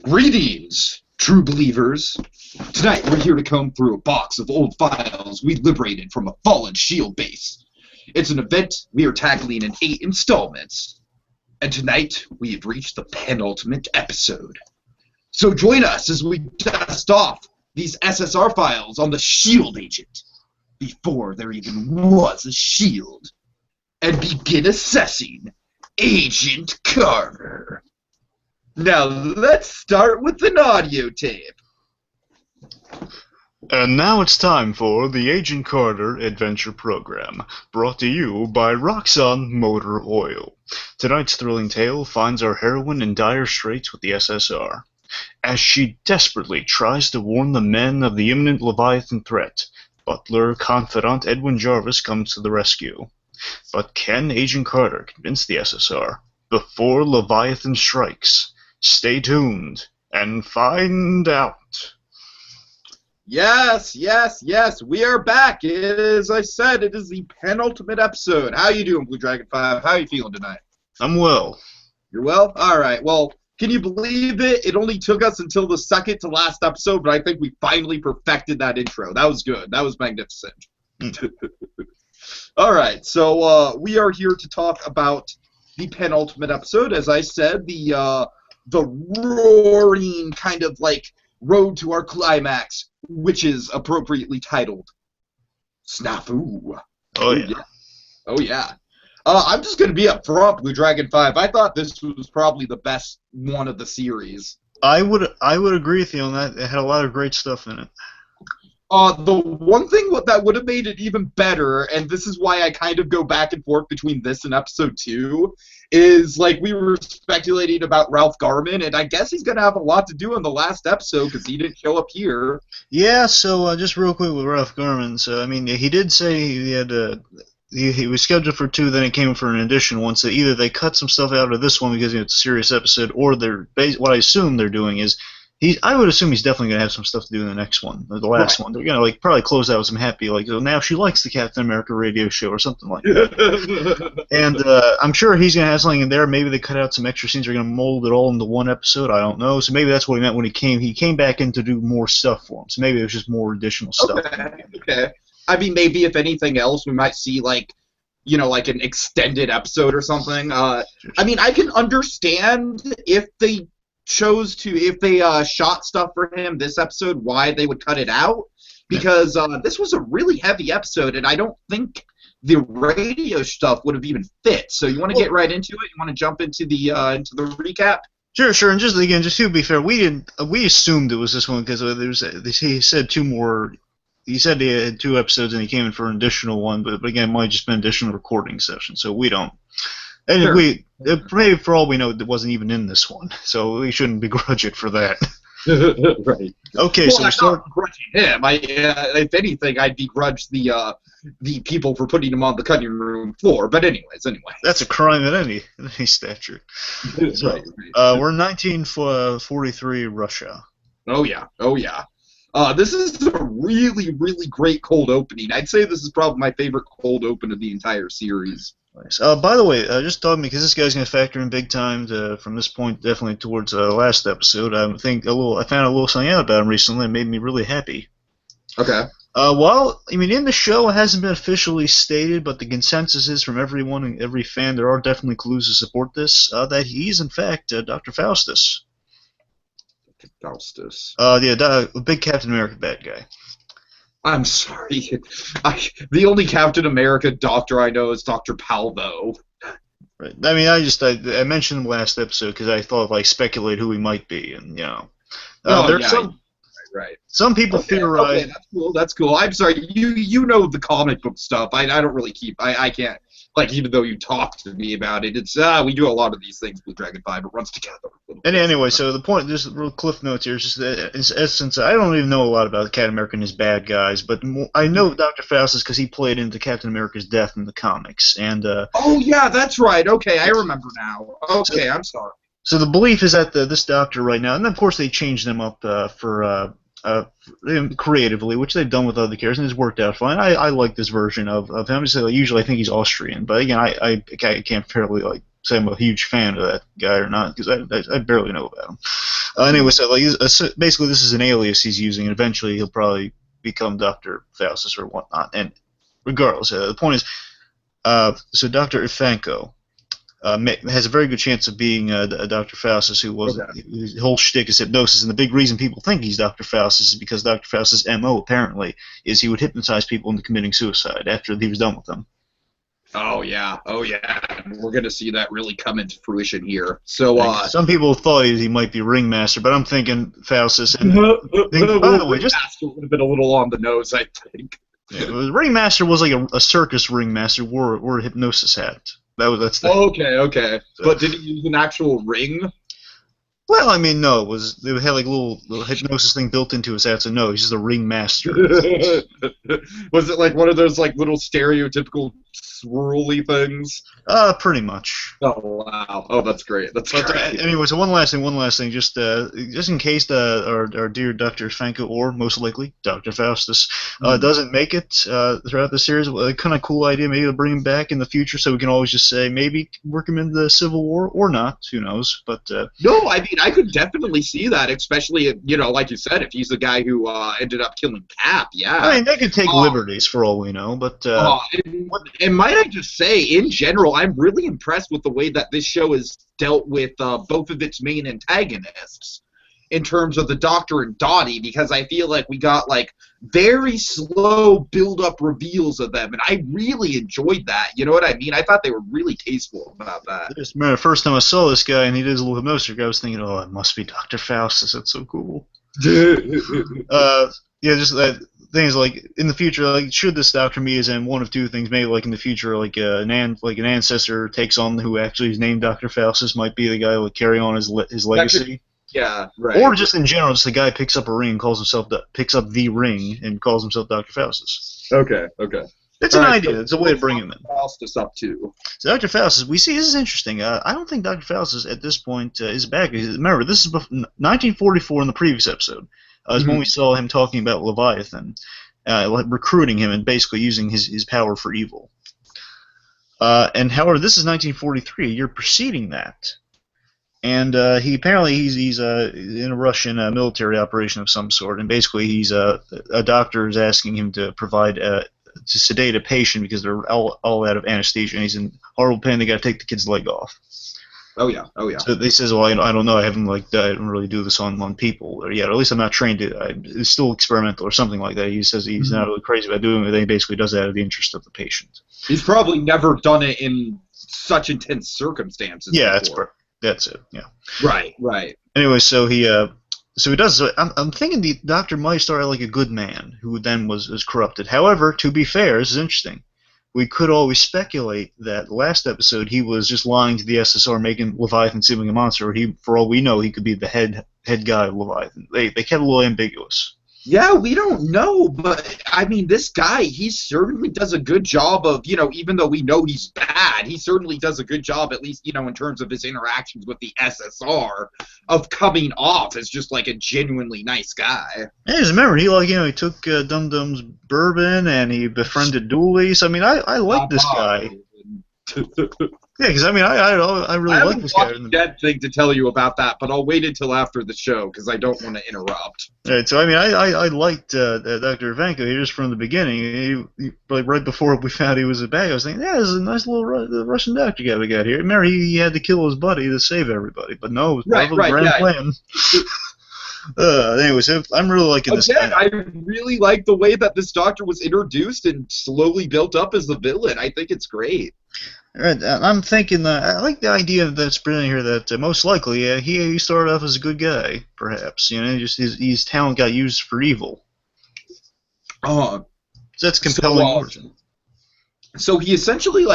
Greetings, true believers. Tonight we're here to comb through a box of old files we liberated from a fallen S.H.I.E.L.D. base. It's an event we are tackling in 8 installments. And tonight we have reached the penultimate episode. So join us as we dust off these SSR files on the S.H.I.E.L.D. agent, before there even was a S.H.I.E.L.D., and begin assessing Agent Carter. Now, let's start with an audio tape. And now it's time for the Agent Carter Adventure Program, brought to you by Roxxon Motor Oil. Tonight's thrilling tale finds our heroine in dire straits with the SSR, as she desperately tries to warn the men of the imminent Leviathan threat. Butler confidant Edwin Jarvis comes to the rescue. But can Agent Carter convince the SSR before Leviathan strikes? Stay tuned and find out. Yes, we are back. As I said, it is the penultimate episode. How you doing, BlueDragonFive? How are you feeling tonight? I'm well. You're well? Alright, well, can you believe it? It only took us until the second to last episode, but I think we finally perfected that intro. That was good. That was magnificent. Alright, so we are here to talk about the penultimate episode. As I said, the roaring kind of like road to our climax, which is appropriately titled Snafu. Oh yeah. Oh yeah. I'm just gonna be upfront, BlueDragonFive. I thought this was probably the best one of the series. I would agree with you on that. It had a lot of great stuff in it. The one thing that would have made it even better, and this is why I kind of go back and forth between this and episode 2, is like we were speculating about Ralph Garman, and I guess he's going to have a lot to do in the last episode because he didn't show up here. Yeah, so just real quick with Ralph Garman. So I mean, he did say he had he was scheduled for 2, then it came for an additional one. So either they cut some stuff out of this one because it's a serious episode, or what I assume they're doing is. I would assume he's definitely going to have some stuff to do in the next one, or the last one. They're going to like probably close out with some happy, like, oh, now she likes the Captain America radio show or something like that. And I'm sure he's going to have something in there. Maybe they cut out some extra scenes. They're going to mold it all into one episode. I don't know. So maybe that's what he meant when he came. He came back in to do more stuff for him. So maybe it was just more additional stuff. Okay. I mean, maybe if anything else, we might see like, you know, like an extended episode or something. I mean, I can understand if they shot stuff for him this episode, why they would into it out, because this was a really heavy episode, and I don't think the radio stuff would have even fit. So you want to get right into it? You want to jump into the recap? Sure. And just to be fair, we assumed it was this one because he said 2 more. He said he had 2 episodes and he came in for an additional one, but again, it might have just been an additional recording session, so we don't. And sure. Maybe for all we know, it wasn't even in this one, so we shouldn't begrudge it for that. Right. Okay, well, so we start. I'm not begrudging him. If anything, I'd begrudge the people for putting him on the cutting room floor. But anyway. That's a crime at any stature. So, right. We're in 1943 Russia. Oh yeah. This is a really, really great cold opening. I'd say this is probably my favorite cold open of the entire series. Nice. By the way, just talking because this guy's going to factor in big time from this point, definitely towards last episode. I found a little something out about him recently that made me really happy. Okay. Well, I mean, in the show, it hasn't been officially stated, but the consensus is from everyone and every fan, there are definitely clues to support this, that he's, in fact, Dr. Faustus. Faustus. Yeah, a big Captain America bad guy. I'm sorry. The only Captain America doctor I know is Dr. Palvo. Right. I mean, I mentioned him last episode because I thought like speculate who he might be, and you know, right. Some people theorize. Okay, that's cool. I'm sorry. You know the comic book stuff. I don't really keep. I can't. Like, even though you talk to me about it, it's we do a lot of these things with BlueDragonFive. It runs together. And anyway, so the point, just real cliff notes here, is just that in essence, I don't even know a lot about Captain America and his bad guys, but I know Dr. Faustus because he played into Captain America's death in the comics. And oh yeah, that's right. Okay, I remember now. Okay, I'm sorry. So the belief is that this doctor right now, and of course they changed them up for creatively, which they've done with other characters, and it's worked out fine. I like this version of him. So usually I think he's Austrian, but again, I can't fairly like say I'm a huge fan of that guy or not because I barely know about him. Anyway, so like basically this is an alias he's using, and eventually he'll probably become Dr. Faustus or whatnot. And regardless, the point is, so Dr. Ivanko has a very good chance of being Dr. Faustus, whose whole shtick is hypnosis. And the big reason people think he's Dr. Faustus is because Dr. Faustus' MO, apparently, is he would hypnotize people into committing suicide after he was done with them. Oh, yeah. Oh, yeah. We're going to see that really come into fruition here. So, some people thought he might be Ringmaster, but I'm thinking Faustus. And by the way, Ringmaster would have been a little on the nose, I think. Yeah, Ringmaster was like a circus ringmaster wore a hypnosis hat. That's the. Okay. But did he use an actual ring? Well, I mean, no. They had like a little hypnosis thing built into his hat, so no, he's just a ringmaster. Was it like one of those like little stereotypical swirly things? Pretty much. Oh wow! Oh, that's great. That's great. Anyway, so one last thing, just in case our dear Dr. Ivanko, or most likely Dr. Faustus, doesn't make it throughout the series, a kind of cool idea, maybe to bring him back in the future, so we can always just say maybe work him in the Civil War or not. Who knows? But no, I mean I could definitely see that, especially like you said, if he's the guy who ended up killing Cap. Yeah. I mean, they could take liberties for all we know, but. And might I just say, in general, I'm really impressed with the way that this show has dealt with both of its main antagonists in terms of the Doctor and Dottie, because I feel like we got like very slow build-up reveals of them, and I really enjoyed that. You know what I mean? I thought they were really tasteful about that. I just remember the first time I saw this guy and he did his little hypnosis, I was thinking, oh, it must be Dr. Faustus. That's so cool. Yeah, just that. Things like in the future, like should this Doctor meet as in one of two things, maybe like in the future, like an ancestor takes on who actually is named Dr. Faustus, might be the guy who would carry on his legacy. Yeah, right. Or just in general, just the guy picks up a ring, picks up the ring, and calls himself Dr. Faustus. Okay. It's an idea. It's a way to bring him in. Faustus up too. So Dr. Faustus, we see this is interesting. I don't think Dr. Faustus at this point is back. Remember, this is 1944 in the previous episode. Is when we saw him talking about Leviathan, recruiting him and basically using his power for evil. And however, this is 1943, a year preceding that, and he's in a Russian military operation of some sort, and basically he's a doctor is asking him to provide to sedate a patient because they're all out of anesthesia and he's in horrible pain. They got to take the kid's leg off. Oh yeah. So they says, well, I don't know. I don't really do this on people yet. Or at least I'm not trained to. It's still experimental or something like that. He says he's not really crazy about doing it. He basically does that out of the interest of the patient. He's probably never done it in such intense circumstances. Yeah, that's it. Yeah. Right. Anyway, so he does. So I'm thinking the doctor might start out like a good man who then was corrupted. However, to be fair, this is interesting. We could always speculate that last episode he was just lying to the SSR, making Leviathan seeming a monster. Or for all we know, he could be the head guy of Leviathan. They kept it a little ambiguous. Yeah, we don't know, but I mean, this guy, he certainly does a good job of, even though we know he's bad, he certainly does a good job, at least, in terms of his interactions with the SSR, of coming off as just like a genuinely nice guy. Yeah, just remember, he took Dum Dum's bourbon and he befriended Dooley. So I mean, I like this guy. Yeah, because I mean, I really like this guy. I have a dead thing to tell you about that, but I'll wait until after the show because I don't want to interrupt. All right, so I mean, I liked Dr. Ivanko here just from the beginning. Like right before we found he was a bad guy, I was thinking, yeah, this is a nice little Russian doctor guy we got here. Remember, he had to kill his buddy to save everybody, but no, it was part of a grand plan. Anyways, I'm really liking this guy. I really like the way that this doctor was introduced and slowly built up as the villain. I think it's great. All right, I'm thinking I like the idea that's brilliant here that most likely he started off as a good guy, perhaps. Just his talent got used for evil. So that's compelling. So he essentially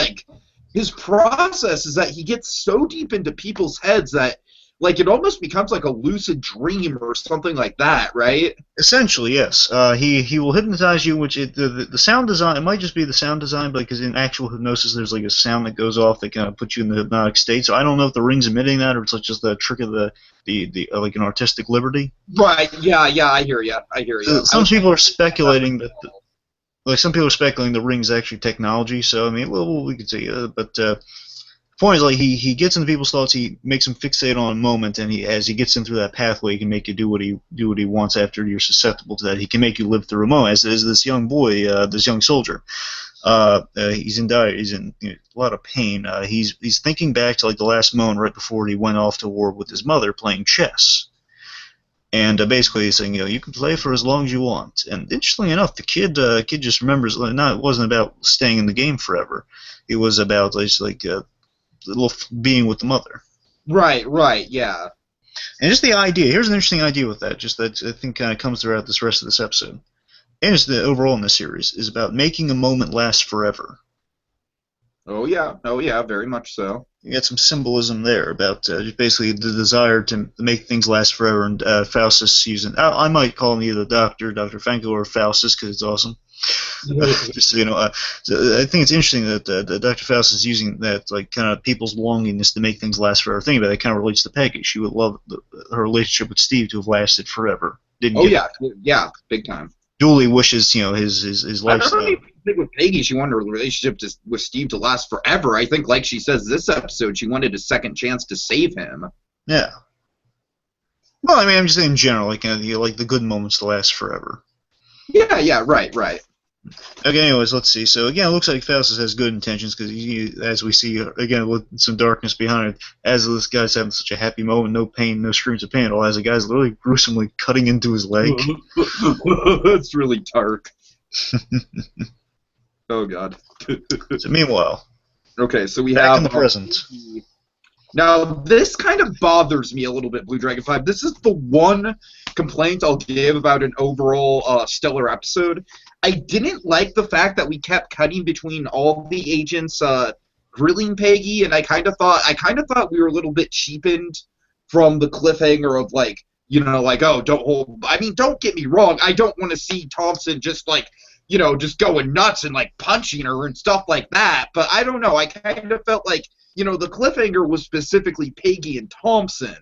his process is that he gets so deep into people's heads that it almost becomes like a lucid dream or something like that, right? Essentially, yes. He will hypnotize you, which the sound design, it might just be the sound design, but because in actual hypnosis there's like a sound that goes off that kind of puts you in the hypnotic state. So I don't know if the ring's emitting that or it's just the trick of the like an artistic liberty. Right. Yeah. I hear you. Some people are speculating that. Some people are speculating the ring's actually technology. So I mean, well, we could see, but. Point is, like, he gets into people's thoughts, he makes them fixate on a moment, and as he gets in through that pathway, he can make you do what he wants after you're susceptible to that. He can make you live through a moment. As this young boy, this young soldier, he's in a lot of pain. He's thinking back to like the last moment right before he went off to war with his mother playing chess. And basically he's saying, you can play for as long as you want. And interestingly enough, the kid just remembers, it wasn't about staying in the game forever. It was about like little being with the mother. Right, yeah. And just the idea, here's an interesting idea with that, just that I think kind of comes throughout this rest of this episode, and just the overall in the series, is about making a moment last forever. Oh yeah, very much so. You got some symbolism there about just basically the desire to make things last forever, and Faustus using, I might call him either Dr. Fanko or Faustus because it's awesome. Just so you know, so I think it's interesting that Dr. Faustus is using that like kind of people's longingness to make things last forever. Think about it, it kind of relates to Peggy. She would love her relationship with Steve to have lasted forever. Yeah, big time. Dooley wishes his lifestyle. I don't even think with Peggy she wanted her relationship with Steve to last forever. I think, like she says this episode, she wanted a second chance to save him. Yeah. Well, I mean, I'm just saying in general, like like the good moments to last forever. Yeah, right. Okay, anyways, let's see. So again, it looks like Faustus has good intentions because as we see again with some darkness behind it, as this guy's having such a happy moment, no pain, no screams of pain at all, as the guy's literally gruesomely cutting into his leg. It's really dark. Oh God. So meanwhile, okay, so we back have in the present. Now, this kind of bothers me a little bit, BlueDragonFive. This is the one complaint I'll give about an overall stellar episode. I didn't like the fact that we kept cutting between all the agents grilling Peggy, and I kind of thought we were a little bit cheapened from the cliffhanger of oh, don't get me wrong. I don't want to see Thompson just just going nuts and punching her and stuff like that. But I don't know. I kind of felt like, the cliffhanger was specifically Peggy and Thompson.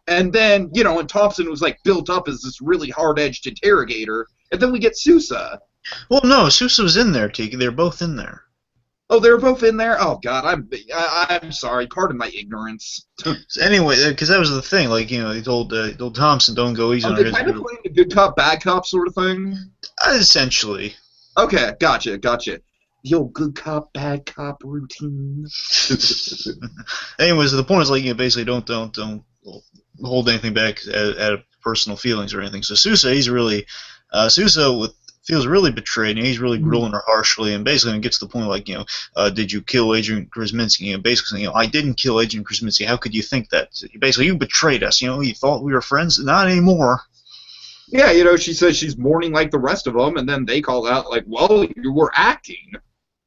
And then, and Thompson was built up as this really hard-edged interrogator. And then we get Sousa. Well, no, Sousa was in there, Tiki. They're both in there. Oh, they were both in there? Oh, God, I'm sorry. Pardon my ignorance. So anyway, because that was the thing. He told Thompson, don't go easy on her. They kind of playing the good cop, bad cop sort of thing? Essentially. Okay, gotcha. The old good cop, bad cop routine. Anyways, the point is basically don't hold anything back out of personal feelings or anything. So Sousa, he's really feels really betrayed, and he's really grilling her harshly, and basically gets to the point did you kill Agent Krasminski? Basically, I didn't kill Agent Krasminski. How could you think that? Basically, you betrayed us. You thought we were friends. Not anymore. Yeah, she says she's mourning like the rest of them, and then they call out well, you were acting.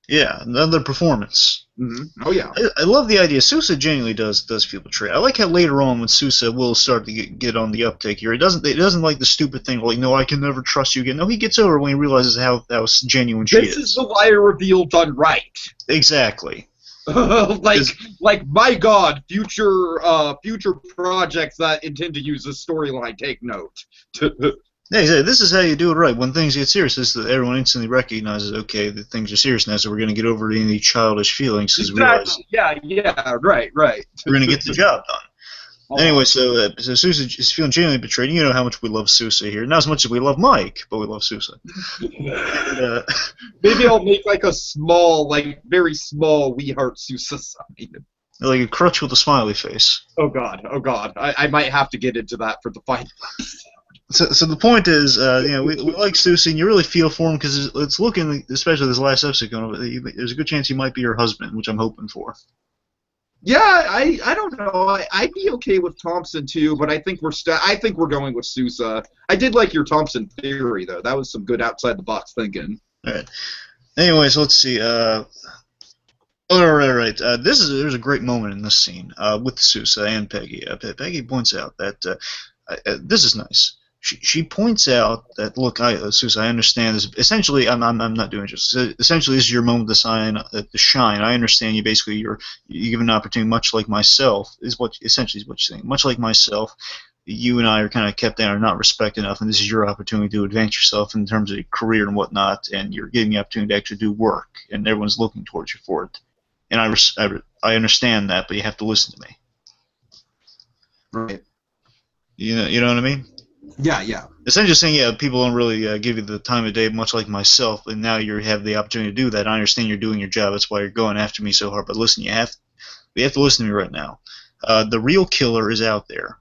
Yeah, another performance. Mm-hmm. Oh yeah. I love the idea. Sousa genuinely does feel betrayed. I like how later on when Sousa will start to get on the uptake here, it doesn't like the stupid thing no, I can never trust you again. No, he gets over it when he realizes how genuine she is. This is the liar reveal done right. Exactly. My God, future projects that intend to use this storyline, take note. Yeah, exactly. This is how you do it right. When things get serious, is that everyone instantly recognizes, okay, that things are serious now, so we're going to get over any childish feelings. Exactly. Yeah, right. We're going to get the job done. Anyway, so Sousa is feeling genuinely betrayed. You know how much we love Sousa here. Not as much as we love Mike, but we love Sousa. And, maybe I'll make a small, very small We Heart Sousa sign. Like a crutch with a smiley face. Oh God. I might have to get into that for the final episode. So the point is, we like Sousa, and you really feel for him because it's looking, especially this last episode going over, there's a good chance he might be your husband, which I'm hoping for. Yeah, I don't know. I'd be okay with Thompson too, but I think we're going with Sousa. I did like your Thompson theory though. That was some good outside the box thinking. All right. Anyways, let's see. All right. There's a great moment in this scene with Sousa and Peggy. Peggy points out that this is nice. She points out that, look, Sousa, I understand this. Essentially, I'm not doing this. Essentially, this is your moment to shine. I understand you. Basically, you give an opportunity, much like myself, is what you're saying. Much like myself, you and I are kind of kept down or not respected enough, and this is your opportunity to advance yourself in terms of your career and whatnot, and you're getting the opportunity to actually do work, and everyone's looking towards you for it. And I understand that, but you have to listen to me. Right. You know what I mean? Yeah, yeah. Essentially saying, yeah, people don't really give you the time of day, much like myself, and now you have the opportunity to do that. I understand you're doing your job. That's why you're going after me so hard. But listen, you have to listen to me right now. The real killer is out there.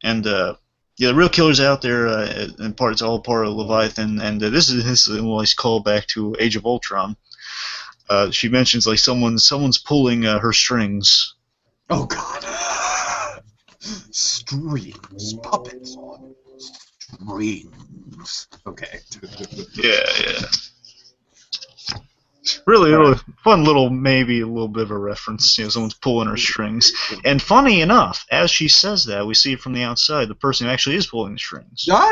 And yeah, the real killer's out there, and it's all part of Leviathan. And this is a nice callback to Age of Ultron. She mentions like someone's pulling her strings. Oh God. Strings, puppets on strings. Okay. Yeah. Really fun little, maybe a little bit of a reference. Someone's pulling her strings. And funny enough, as she says that, we see from the outside the person who actually is pulling the strings. Yeah.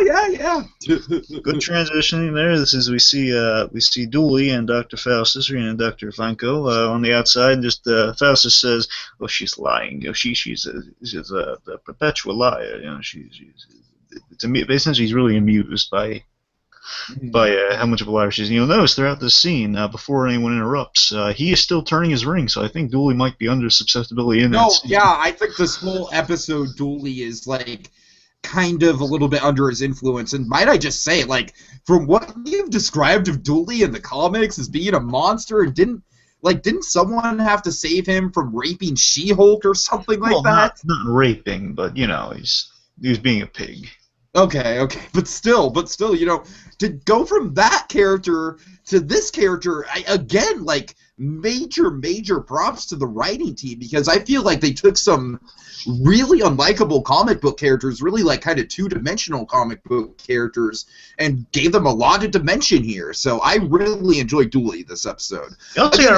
Good transitioning there. This is we see Dooley and Dr. Faustus and Dr. Vanko on the outside. And just Faustus says, "Well, she's lying. She's a perpetual liar. Basically, he's really amused by how much of a liar she is. You'll notice throughout this scene, before anyone interrupts, he is still turning his ring, so I think Dooley might be under susceptibility in that scene. Yeah, I think this whole episode, Dooley is, like, kind of a little bit under his influence, and might I just say, like, from what you've described of Dooley in the comics as being a monster, and didn't someone have to save him from raping She-Hulk or something like that? Not raping, but, he was being a pig. Okay, but still, to go from that character to this character, again, like, major props to the writing team, because I feel like they took some really unlikable comic book characters, really, like, kind of two-dimensional comic book characters, and gave them a lot of dimension here. So I really enjoyed Dooley this episode. I feel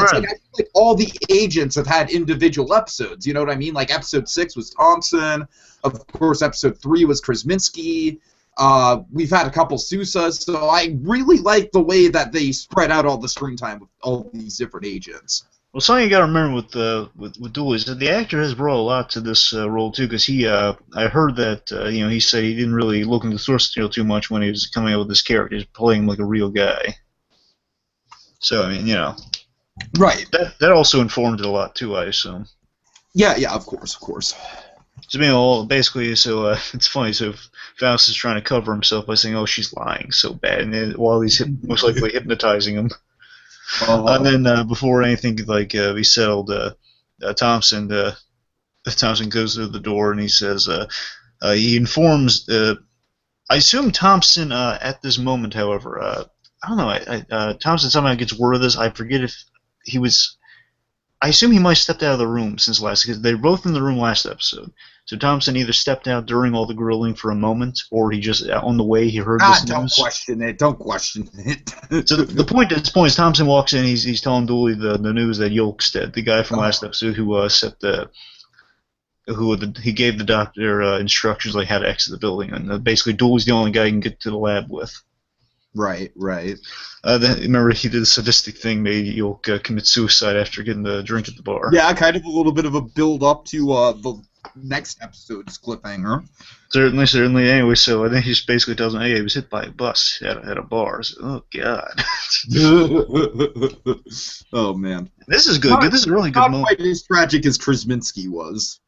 like all the agents have had individual episodes, you know what I mean? Like, episode 6 was Thompson. Of course, episode 3 was Krasinski. We've had a couple Sousas, so I really like the way that they spread out all the screen time with all these different agents. Well, something you got to remember with Dooley is that the actor has brought a lot to this role too, because I heard that he said he didn't really look into the source material too much when he was coming up with this character. He's playing him like a real guy. So I mean, right. That also informed it a lot too, I assume. Yeah, of course. So basically, it's funny. So Faust is trying to cover himself by saying, "Oh, she's lying so bad," and then, while he's most likely hypnotizing him. And then before anything be settled, Thompson goes through the door and he says he informs. I assume Thompson at this moment, however, I don't know. Thompson somehow gets word of this. I forget if he was. I assume he might have stepped out of the room since last, because they were both in the room last episode. So Thompson either stepped out during all the grilling for a moment, or he just on the way he heard this news. Don't question it. So the point is Thompson walks in. He's telling Dooley the news that Yolkstead, the guy from last episode who he gave the doctor instructions like how to exit the building, and basically Dooley's the only guy he can get to the lab with. Right. Remember, he did a sadistic thing, made Yolk commit suicide after getting the drink at the bar. Yeah, kind of a little bit of a build-up to the next episode's cliffhanger. Certainly. Anyway, so I think he just basically tells him, hey, he was hit by a bus at a bar. So, oh, God. Oh, man. This is good. This is a really good moment. Not quite as tragic as Krasinski was.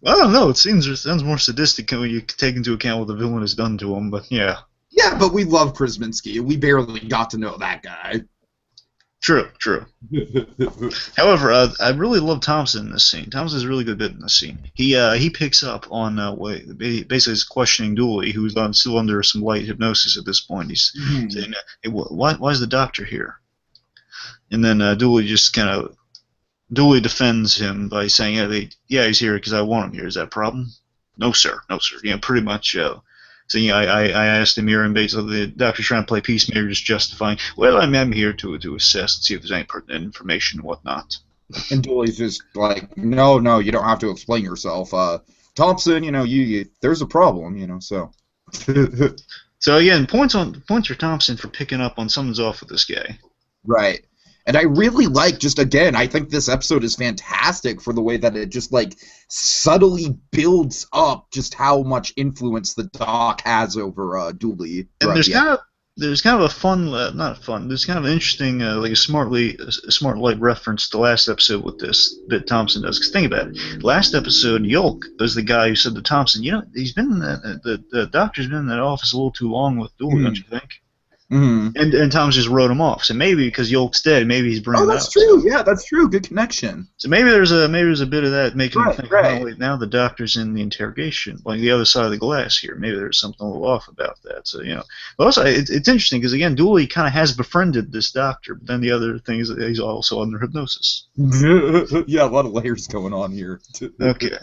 Well, I don't know. It sounds more sadistic when you take into account what the villain has done to him, but yeah. Yeah, but we love Krasinski. We barely got to know that guy. True. However, I really love Thompson in this scene. Thompson's a really good bit in this scene. He picks up on basically he's questioning Dooley, who's still under some light hypnosis at this point. He's saying, hey, why is the doctor here? And then Dooley defends him by saying, yeah, he's here because I want him here. Is that a problem? No, sir. Pretty much. So I asked him here, and basically the doctor's trying to play peacemaker, just justifying. Well, I'm here to assess and see if there's any pertinent information and whatnot. And Dooley's just like, no, you don't have to explain yourself. Thompson, you there's a problem, so. So again, points for Thompson for picking up on something's off with this guy. Right. And I really like, just again, I think this episode is fantastic for the way that it just, like, subtly builds up just how much influence the Doc has over Dooley. And there's kind of a fun, not fun. There's kind of an interesting, like a smart light reference to last episode with this that Thompson does. Because think about it, last episode, Yolk was the guy who said to Thompson, he's been in the doctor's been in that office a little too long with Dooley, don't you think? Mm-hmm. And Thomas just wrote him off. So maybe because Yolk's dead, maybe he's bringing that up. Oh, that's true. So. Yeah, that's true. Good connection. So maybe there's a bit of that making him think, Right. oh, wait, now the doctor's in the interrogation, like the other side of the glass here. Maybe there's something a little off about that. So but also it's interesting because again, Dooley kind of has befriended this doctor, but then the other thing is that he's also under hypnosis. Yeah, a lot of layers going on here. Okay.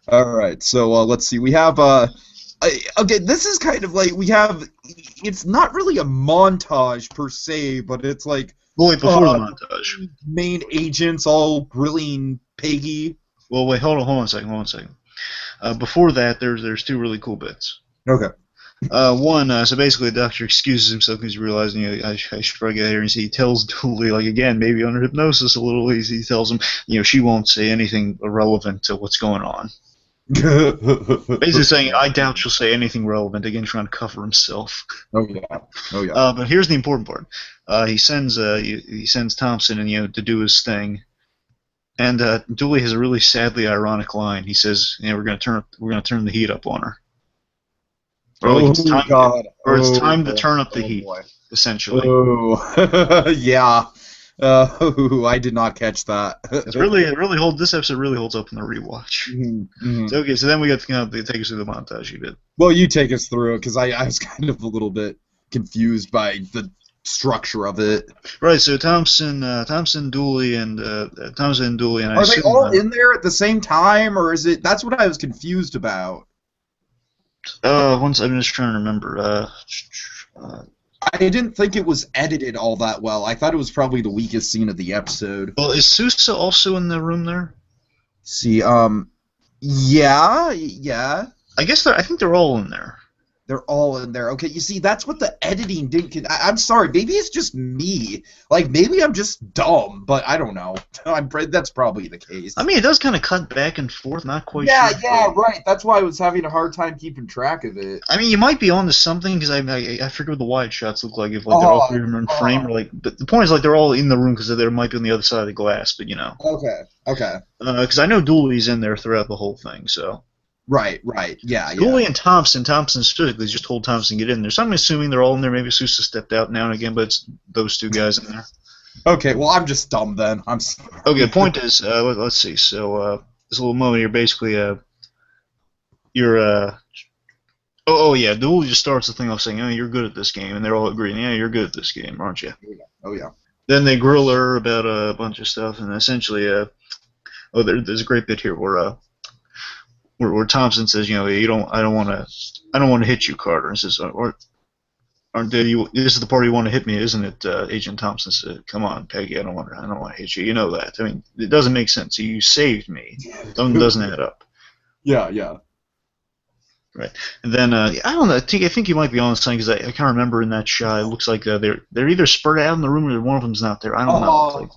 All right. So let's see. We have okay, this is kind of like it's not really a montage per se, but it's like Well, wait, before the montage. Main agents all grilling Peggy. Well, wait, hold on a second. Before that, there's two really cool bits. Okay. One, so basically the doctor excuses himself because he's realizing I should probably get here, and he tells Dooley, like again, maybe under hypnosis a little, he tells him, she won't say anything irrelevant to what's going on. Basically saying, I doubt she'll say anything relevant, again trying to cover himself. Oh yeah. But here's the important part. He sends Thompson and to do his thing, and Dooley has a really sadly ironic line. He says, we're gonna turn the heat up on her. Or like it's time to turn up the heat, essentially. Oh yeah. I did not catch that. This episode really holds up in the rewatch. Mm-hmm. So, okay, so then we got to kind of take us through the montage you did. Well, you take us through it because I was kind of a little bit confused by the structure of it. Right. So Thompson, Dooley, and are they all in there at the same time, or is it? That's what I was confused about. I'm just trying to remember. I didn't think it was edited all that well. I thought it was probably the weakest scene of the episode. Well, is Sousa also in the room there? See, yeah. I think they're all in there. They're all in there. Okay, you see, that's what the editing didn't. I'm sorry, maybe it's just me. Like, maybe I'm just dumb, but I don't know. That's probably the case. I mean, it does kind of cut back and forth, not quite sure. Yeah, right. That's why I was having a hard time keeping track of it. I mean, you might be onto something, because I forget what the wide shots look like, if they're all three of them in frame, or but the point is, they're all in the room, because they might be on the other side of the glass, but Okay. Because I know Dooley's in there throughout the whole thing, so... Right, yeah. Dooley and Thompson specifically just told Thompson to get in there. So I'm assuming they're all in there. Maybe Sousa stepped out now and again, but it's those two guys in there. Okay, well, I'm just dumb then. I'm sorry. Okay, the point is, let's see. So this little moment here, basically, yeah, Dooley just starts the thing off saying, you're good at this game, and they're all agreeing, yeah, you're good at this game, aren't you? Oh, yeah. Then they grill her about a bunch of stuff, and essentially, there's a great bit here where Thompson says, I don't want to hit you, Carter. And says, this is the part you want to hit me, isn't it? Agent Thompson said, come on, Peggy, I don't want to hit you. You know that. I mean, it doesn't make sense. You saved me. Something doesn't add up. Yeah. Right. And then, I don't know, I think you might be on something, because I can't remember in that shot. It looks like they're either spread out in the room or one of them's not there. I don't know.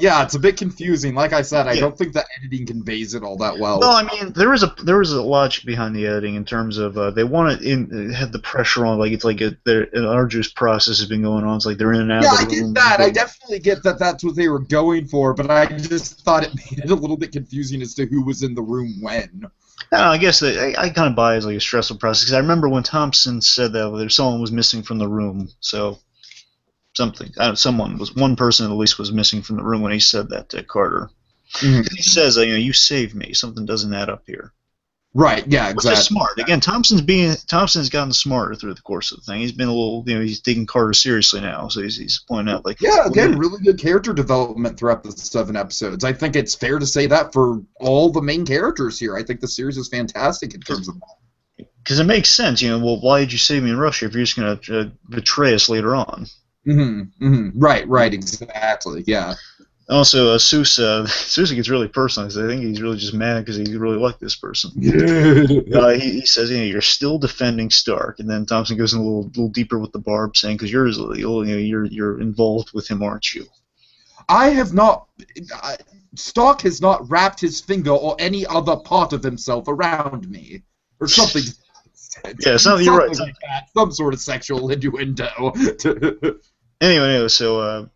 Yeah, it's a bit confusing. Like I said, I don't think the editing conveys it all that well. No, I mean, there is a logic behind the editing in terms of they want to have the pressure on, like it's like an arduous process has been going on. It's like they're in and out of the room. Yeah, I get that. I definitely get that that's what they were going for, but I just thought it made it a little bit confusing as to who was in the room when. I guess that I kind of buy it as like a stressful process, because I remember when Thompson said that someone was missing from the room, so... one person at least was missing from the room when he said that to Carter. Mm-hmm. He says, you saved me. Something doesn't add up here. Right. Yeah. Exactly. Which is smart. Again, Thompson's gotten smarter through the course of the thing. He's been a little, he's taking Carter seriously now. So he's pointing out, like, really good character development throughout the 7 episodes. I think it's fair to say that for all the main characters here. I think the series is fantastic in terms of that. Because it makes sense. Well, why did you save me in Russia if you're just going to betray us later on? Right, exactly, yeah. Also, Sousa gets really personal, because I think he's really just mad because he really liked this person. He says, you're still defending Stark, and then Thompson goes in a little deeper with the barb, saying, because you're involved with him, aren't you? I have not. Stark has not wrapped his finger or any other part of himself around me, or something. Yeah, you're right. Like that, some sort of sexual innuendo. Anyway, so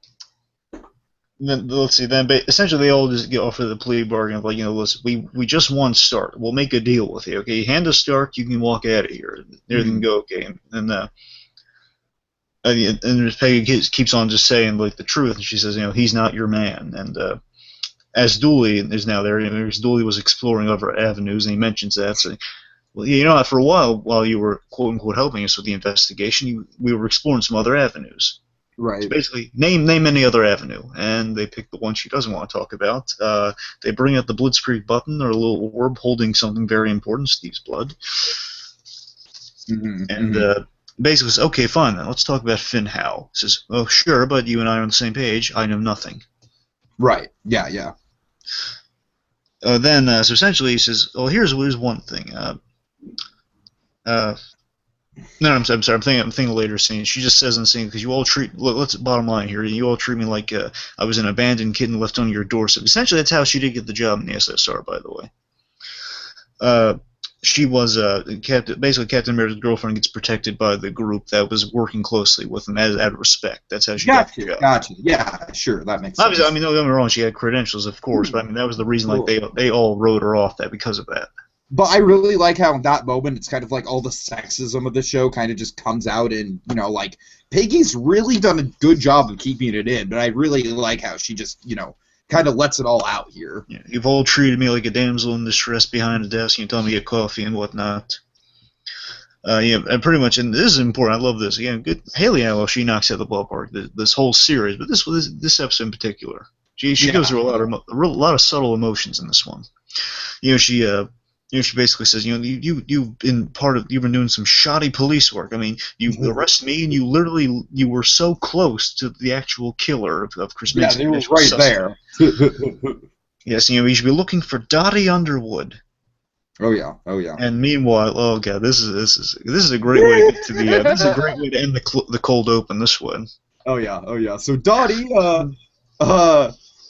then let's see. Then essentially, they all just get offered the plea bargain of like, listen, we just want Stark. We'll make a deal with you, okay? Hand us Stark, you can walk out of here. Everything can go okay. And Peggy keeps on just saying like the truth, and she says, he's not your man. And as Dooley is now there, Dooley was exploring other avenues, and he mentions that. So, well, for a while you were quote unquote helping us with the investigation, we were exploring some other avenues. Right. So basically, name any other avenue, and they pick the one she doesn't want to talk about. They bring out the Blitzkrieg button, or a little orb holding something very important, Steve's blood. Basically says, okay, fine, then let's talk about Finn Howe. Says, oh, sure, but you and I are on the same page. I know nothing. Right. Yeah. So essentially he says, well, here's one thing. No, I'm sorry. I'm thinking later scene. She just says in the scene, because you all let's bottom line here. You all treat me like I was an abandoned kitten left on your doorstep. Essentially, that's how she did get the job in the SSR, by the way. She was basically Captain America's girlfriend gets protected by the group that was working closely with him out of respect. That's how she got the job. Gotcha. Yeah, sure, that makes sense. Obviously, don't get me wrong. She had credentials, of course, but that was the reason. Like they all wrote her off because of that. But I really like how in that moment it's kind of like all the sexism of the show kind of just comes out, and like Peggy's really done a good job of keeping it in, but I really like how she just kind of lets it all out here. Yeah, you've all treated me like a damsel in distress behind a desk. You tell me to get coffee and whatnot. And pretty much, and this is important. I love this. Again, good. Haley Atwell, she knocks out the ballpark. This whole series, but this episode in particular, she goes through a lot of subtle emotions in this one. She basically says, you've been doing some shoddy police work. I mean, you arrested me, and you were so close to the actual killer of Chris Manson. Yeah, they were right there. Yes, you should be looking for Dottie Underwood. Oh yeah. And meanwhile, oh god, this is a great way to get to the this is a great way to end the cold open this one. Oh yeah. So Dottie,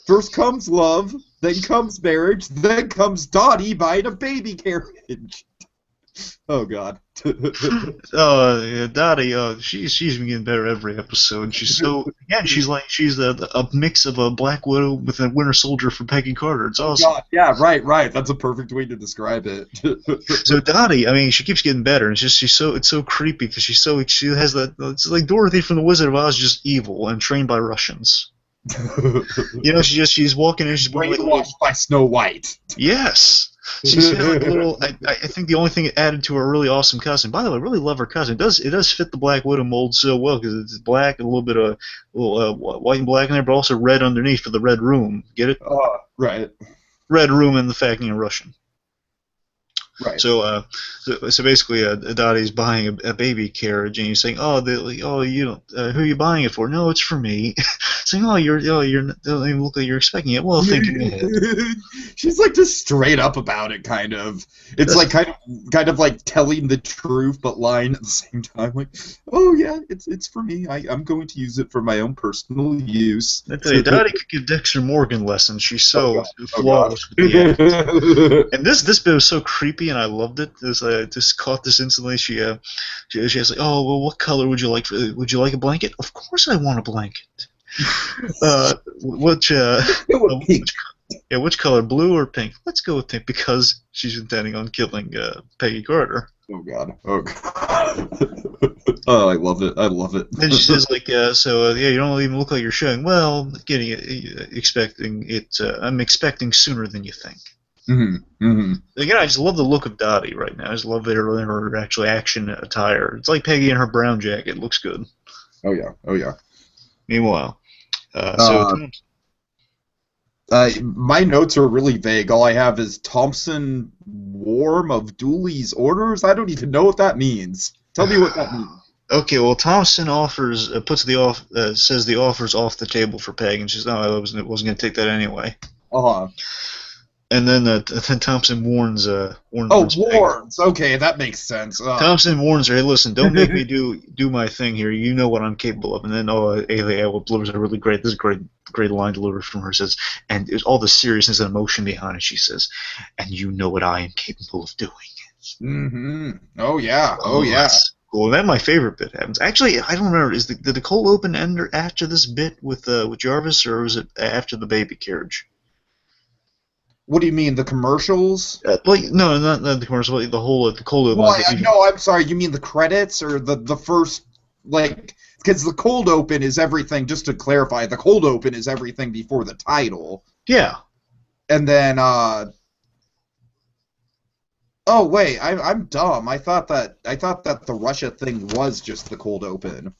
first comes love, then comes marriage, then comes Dottie buying a baby carriage. Oh god. Dottie, she's been getting better every episode. She's she's a mix of a Black Widow with a Winter Soldier for Peggy Carter. It's awesome. God, yeah, right. That's a perfect way to describe it. So Dottie, I mean, she keeps getting better. It's just it's so creepy because she has that. It's like Dorothy from the Wizard of Oz, just evil and trained by Russians. She's walking in. She's brainwashed by Snow White. Yes. She's got like a little. I think the only thing it added to her really awesome costume. By the way, I really love her costume. It does fit the Black Widow mold so well because it's black and a little bit of white and black in there, but also red underneath for the Red Room. Get it? Right. Red Room and the fact Russian. Right. So basically, Dottie's buying a baby carriage, and he's saying, you don't. Who are you buying it for? No, it's for me. Saying, you don't even look like you're expecting it. Well, thinking ahead. She's like just straight up about it, kind of. It's like kind of like telling the truth, but lying at the same time. Like, oh yeah, it's for me. I'm going to use it for my own personal use. I tell you, Dottie could give Dexter Morgan lessons. She's so flawless with the act. And this bit was so creepy. And I loved it. I just caught this instantly. She was like, "Oh, well, what color would you like? Would you like a blanket? Of course, I want a blanket. Which color, blue or pink? Let's go with pink because she's intending on killing Peggy Carter." Oh God! Oh, I love it. And she says, like, you don't even look like you're showing. Well, expecting it. I'm expecting sooner than you think. Again, I just love the look of Dottie right now. I just love her actually action attire. It's like Peggy in her brown jacket. It looks good. Oh yeah. Meanwhile, my notes are really vague. All I have is Thompson warm of Dooley's orders. I don't even know what that means. Tell me what that means. Okay, well, Thompson says the offer's off the table for Peg, and she's no, I wasn't going to take that anyway. And then Thompson warns. Warns. Okay, that makes sense. Thompson warns her, "Hey, listen, don't make me do my thing here. You know what I'm capable of." And then Ayla delivers a really great. This is great line delivered from her. Says, and there's all the seriousness and emotion behind it. She says, "And you know what I am capable of doing." Mm-hmm. Oh yeah. Oh Oh, yeah. that's cool. Then my favorite bit happens. Actually, I don't remember. Did the cold open end after this bit with Jarvis, or was it after the baby carriage? What do you mean, the commercials? Well, no, not the commercial. But the whole the cold open. Well, Like, no, I'm sorry. You mean the credits or the first, like, because the cold open is everything. Just to clarify, the cold open is everything before the title, yeah. and then oh wait, I'm dumb. I thought that the Russia thing was just the cold open.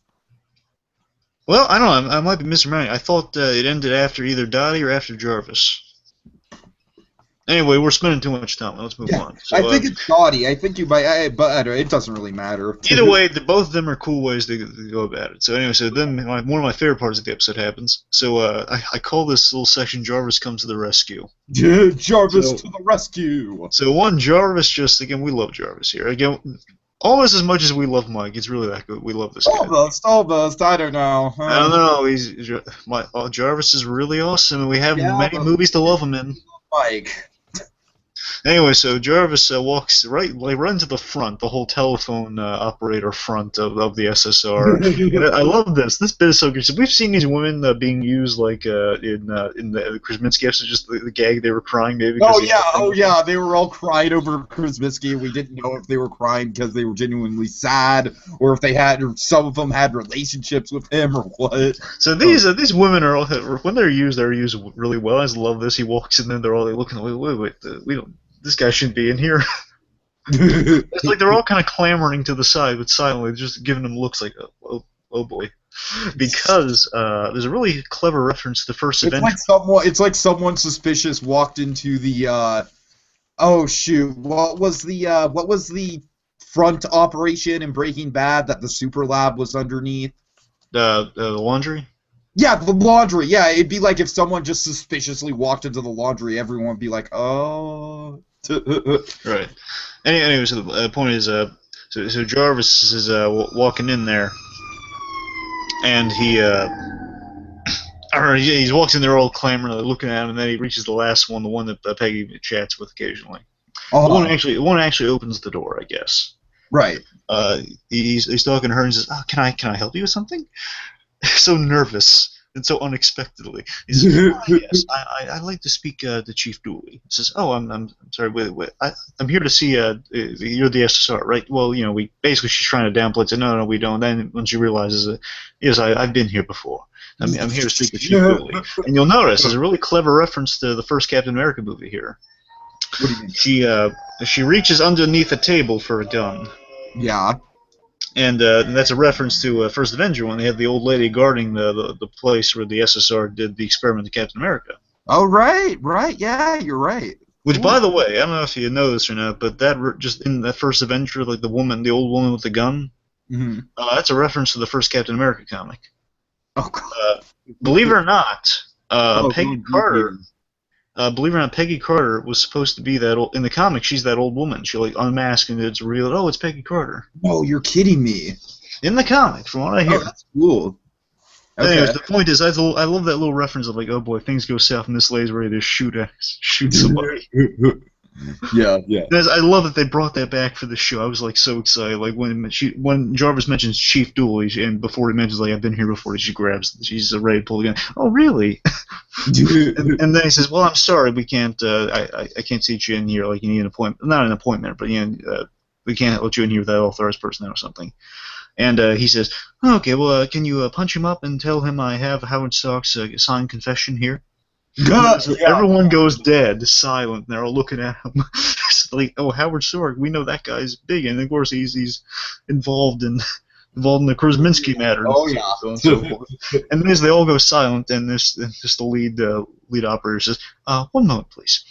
Well, I don't know. I might be misremembering. I thought it ended after either Dottie or after Jarvis. Anyway, we're spending too much time. Let's move Yeah, on. I So, think it's naughty. I think you might, but it doesn't really matter. either way, both of them are cool ways to go about it. So anyway, so then one of my favorite parts of the episode happens. So I call this little section "Jarvis Comes to the Rescue." Jarvis So, to the rescue. so one Jarvis, just again, we love Jarvis here. Again, almost as much as we love Mike. It's really that good. We love this guy. Almost. I don't know. I don't know. Jarvis is really awesome, and we have many movies to love him in. Mike. Anyway, so Jarvis walks right to the front, the whole telephone operator front of the SSR. And I love this. This bit is so good. So we've seen these women being used like in the Krasinski episode, just the gag they were crying maybe. Oh yeah, they were all crying over Krasinski. We didn't know if they were crying because they were genuinely sad, or if some of them had relationships with him, or what. So these women are all, when they're used really well. I just love this. He walks in, and they're all looking. Wait, we don't. This guy shouldn't be in here. It's like they're all kind of clamoring to the side, but silently, just giving them looks like, oh boy. Because there's a really clever reference to the first event. It's like someone suspicious walked into the. Oh shoot! What was the front operation in Breaking Bad that the super lab was underneath? The laundry. Yeah, the laundry. Yeah, it'd be like if someone just suspiciously walked into the laundry, everyone would be like, "Oh." Right. Anyway, so the point is, so Jarvis is walking in there, and he walks in there all clamoring, looking at him, and then he reaches the last one, the one that Peggy chats with occasionally. The one actually opens the door, I guess. Right. He's talking to her and says, "Oh, can I help you with something?" So nervous and so unexpectedly. He says, "Oh, yes, I'd like to speak to Chief Dooley." He says, "Oh, I'm sorry. Wait. I'm here to see. You're the SSR, right? Well, she's trying to downplay it. Say, no, we don't. Then when she realizes, yes, I've been here before. I'm here to speak to Chief Dooley." And you'll notice there's a really clever reference to the first Captain America movie here. What do you mean? She reaches underneath a table for a gun. Yeah. And that's a reference to First Avenger when they had the old lady guarding the place where the SSR did the experiment to Captain America. Oh, right. Yeah, you're right. Which, by the way, I don't know if you know this or not, but just in that First Avenger, like the old woman with the gun, that's a reference to the first Captain America comic. Oh, God. Believe it or not, Peggy Carter. Believe it or not, Peggy Carter was supposed to be that old. In the comic, she's that old woman. She unmasked and it's real. Oh, it's Peggy Carter. No, you're kidding me. In the comic, from what I hear. Oh, that's cool. Okay. Anyways, the point is, I love that little reference of like, oh boy, things go south and this lady's ready to shoot somebody. Yeah. I love that they brought that back for the show. I was like so excited. Like when Jarvis mentions Chief Dooley, and before he mentions like I've been here before, she's ready to pull the gun. Oh really? and then he says, "Well, I'm sorry, we can't. I can't seat you in here. Like you need an appointment. Not an appointment, but we can't let you in here without authorized personnel or something." And he says, "Okay, well, can you punch him up and tell him I have Howard Stark's signed confession here?" So everyone goes dead, silent, and they're all looking at him. It's like, oh, Howard Stark, we know that guy's big, and of course he's involved in the Krasinski matter. Oh yeah. And so forth. And then as they all go silent, and the lead operator says, "1 moment, please."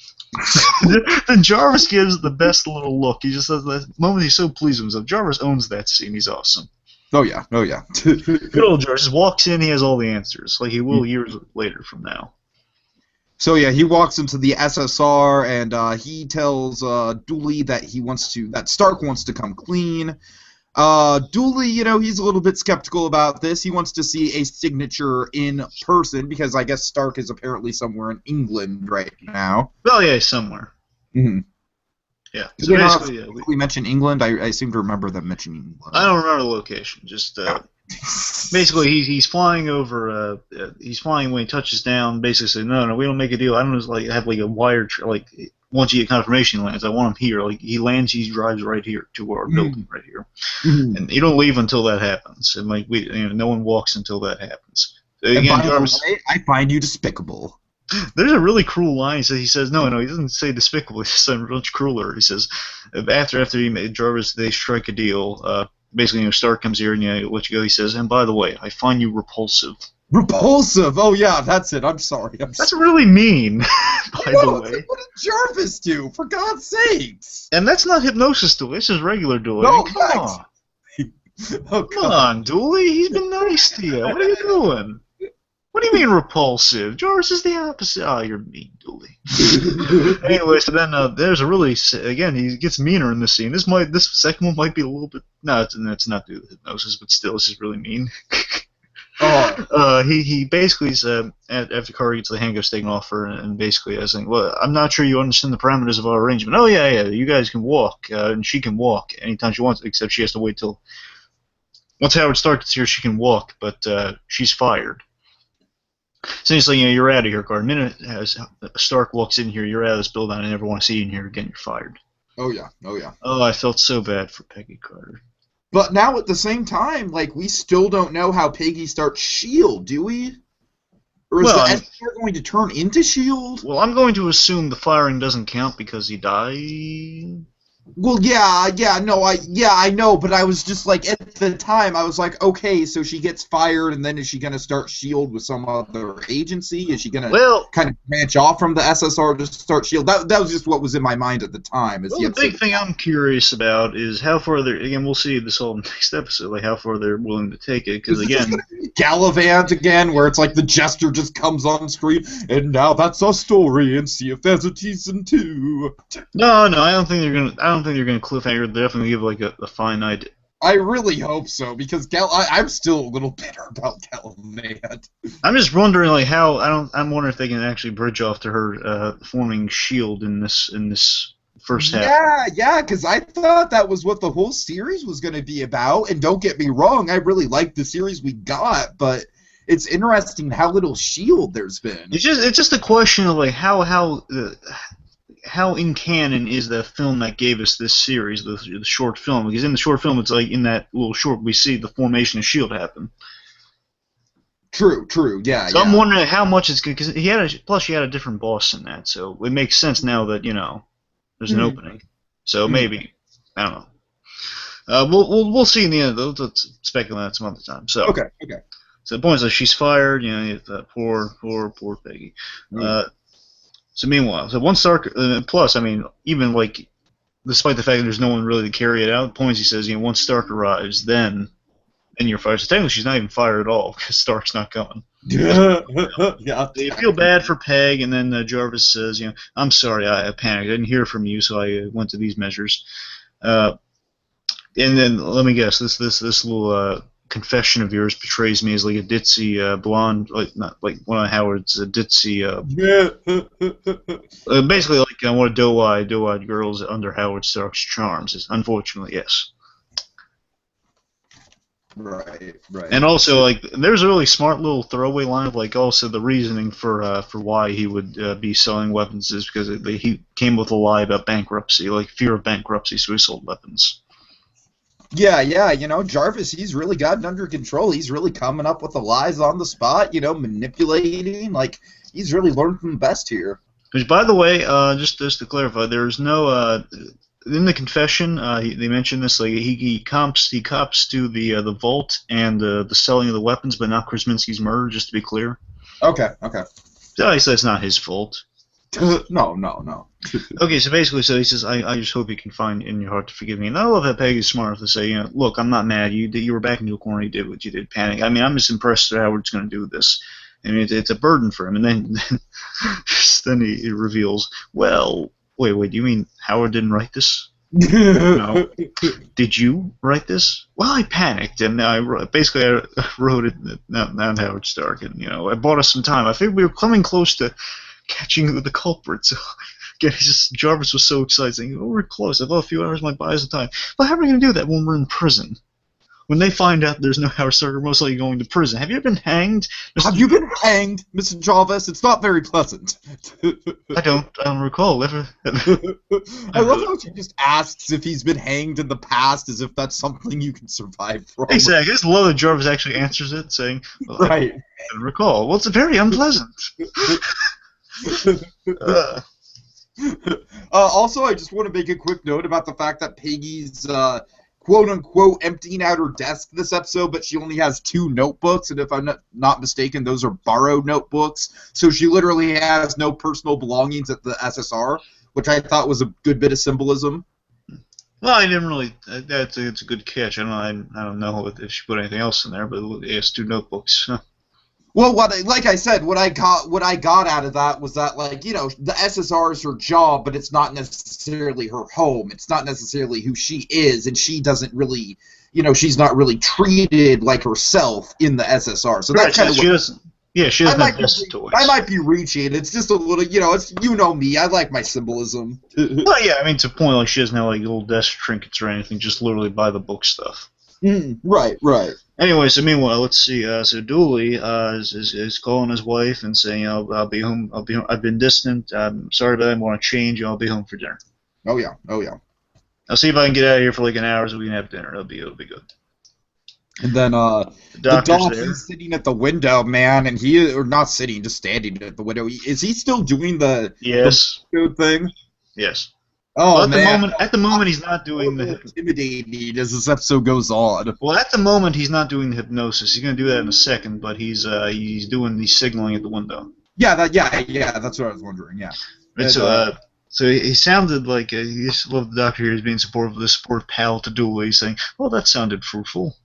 Then Jarvis gives the best little look. He just says that moment he's so pleased with himself. Jarvis owns that scene. He's awesome. Oh yeah. Good old Jarvis just walks in. He has all the answers, like he will years later from now. So yeah, he walks into the SSR and he tells Dooley that Stark wants to come clean. Dooley, he's a little bit skeptical about this. He wants to see a signature in person because I guess Stark is apparently somewhere in England right now. Well, yeah, somewhere. Mm-hmm. Yeah. Did So they not basically, yeah, we mentioned England? I seem to remember them mentioning England. I don't remember the location. Just basically, he's flying over. He's flying when he touches down. Basically, say no, we don't make a deal. I don't just like have like a wire like once you get confirmation he lands. I want him here. Like he lands, he drives right here to our building right here, and you don't leave until that happens. And like no one walks until that happens. So, And again, by Jarvis, the way, I find you despicable. there's a really cruel line. He says no, he doesn't say despicable. He says much crueler. He says after he made Jarvis, they strike a deal. Basically, Stark comes here and let you go. He says, and by the way, I find you repulsive. Repulsive. Oh yeah, that's it. I'm sorry. That's really mean, by the way. What did Jarvis do? For God's sakes! And that's not hypnosis, Dooley. This is regular Dooley. No, Come on. Oh, Come on, Dooley. He's been nice to you. What are you doing? What do you mean repulsive? Jarvis is the opposite. Oh, you're mean, Dooley. Anyway, so then there's a really again he gets meaner in this scene. This second one might be a little bit it's not due to hypnosis, but still, this is really mean. He basically is after Carter gets the handcuffs taken off her, and basically is saying, well, I'm not sure you understand the parameters of our arrangement. Oh yeah, you guys can walk, and she can walk anytime she wants, except she has to wait till once Howard Stark gets here, she can walk, but she's fired. So he's like, you're out of here, Carter. The minute Stark walks in here, you're out of this building. I never want to see you in here again. You're fired. Oh yeah. Oh, I felt so bad for Peggy Carter. But now at the same time, like we still don't know how Peggy starts S.H.I.E.L.D., do we? Or is the SR going to turn into S.H.I.E.L.D.? Well, I'm going to assume the firing doesn't count because he died. Well, I know, but I was just like, at the time, I was like, okay, so she gets fired, and then is she going to start S.H.I.E.L.D. with some other agency? Is she going to kind of branch off from the SSR to start S.H.I.E.L.D.? That was just what was in my mind at the time. The big thing I'm curious about is how far they're, again, we'll see this whole next episode, like how far they're willing to take it, because again... Gallivant again, where it's like the jester just comes on screen, and now that's our story, and see if there's a season 2. No, I don't think they're gonna cliffhanger. They're definitely give like a finite. I really hope so, because I'm still a little bitter about Gallivant. I'm just wondering, like, how I'm wondering if they can actually bridge off to her forming S.H.I.E.L.D. in this first half. Yeah, because I thought that was what the whole series was going to be about. And don't get me wrong, I really liked the series we got, but it's interesting how little S.H.I.E.L.D. there's been. It's just a question of like how in canon is the film that gave us this series, the short film? Because in the short film, it's like in that little short we see the formation of S.H.I.E.L.D. happen. True, yeah. So I'm wondering how much it's good, because she had a different boss in that, so it makes sense now that there's an opening. So maybe I don't know. We'll see in the end. Let's speculate on that some other time. So okay. So the point is that she's fired. Poor Peggy. So meanwhile, once Stark, plus, I mean, even like, despite the fact that there's no one really to carry it out, the point is he says, once Stark arrives, then you're fired. So technically, she's not even fired at all because Stark's not coming. Yeah. So you feel bad for Peg, and then Jarvis says, I'm sorry, I panicked. I didn't hear from you, so I went to these measures. And then let me guess, this little confession of yours portrays me as like a ditzy blonde, not like one of Howard's ditzy. Basically, like one of doe-eyed girls under Howard Stark's charms. Unfortunately, yes. Right. And also, like, there's a really smart little throwaway line of like also the reasoning for why he would be selling weapons is because he came with a lie about bankruptcy, like fear of bankruptcy, so he sold weapons. Yeah, Jarvis, he's really gotten under control. He's really coming up with the lies on the spot, manipulating. Like, he's really learned from the best here. Which, by the way, just to clarify, there's no in the confession. They mentioned this. Like, he cops to the vault and the selling of the weapons, but not Krasinski's murder. Just to be clear. Okay. So he says it's not his fault. No. Okay, so basically, he says, I just hope you can find in your heart to forgive me. And I love that Peggy's smart enough to say, look, I'm not mad. You were back into a corner. You did what you did, panic. I mean, I'm just impressed that Howard's going to do this. I mean, it's a burden for him. And then he reveals, well, wait, you mean Howard didn't write this? No. Did you write this? Well, I panicked, and I wrote it down Howard Stark, and I bought us some time. I figured we were coming close to catching the culprit. So Jarvis was so excited, saying, "Oh, we're close. I thought a few hours might buy us some time." But how are we going to do that when we're in prison? When they find out there's no Howard Stark, we're most likely going to prison. Have you ever been hanged? Have you been hanged, Mr. Jarvis? It's not very pleasant. I don't recall ever. I love how she just asks if he's been hanged in the past, as if that's something you can survive from. Exactly. I just love that Jarvis actually answers it, saying, well, right. I don't recall. Well, it's very unpleasant. Also, I just want to make a quick note about the fact that Peggy's quote-unquote emptying out her desk this episode, but she only has 2 notebooks, and if I'm not mistaken, those are borrowed notebooks, so she literally has no personal belongings at the SSR, which I thought was a good bit of symbolism. Well, I didn't really. It's a good catch. I don't know if she put anything else in there, but it has 2 notebooks. Well, like I said, what I got out of that was that, like, you know, the SSR is her job, but it's not necessarily her home. It's not necessarily who she is, and she doesn't really, you know, she's not really treated like herself in the SSR. So that's kind of she doesn't. Yeah, she doesn't have best toys. I might be reaching. It's just a little, you know, it's, you know me. I like my symbolism. Well, yeah, I mean, to a point, like, she doesn't have like little desk trinkets or anything. Just literally buy the book stuff. Right. Anyway, so meanwhile, let's see. So Dooley is calling his wife and saying, "I'll be home. I've been distant. I'm sorry about that. I want to change. I'll be home for dinner." Oh yeah. I'll see if I can get out of here for like an hour so we can have dinner. It'll be good. And then the doctor's sitting at the window, man, and not sitting, just standing at the window. Is he still doing the thing? Yes. Oh, well, man. At the moment, he's not doing the intimidating as this episode goes on. Well, at the moment, he's not doing the hypnosis. He's going to do that in a second, but he's doing the signaling at the window. Yeah, that's what I was wondering. Yeah. And so he sounded like he used to love the doctor here. He's being supportive of the support pal to Dooley, saying, "Well, that sounded fruitful."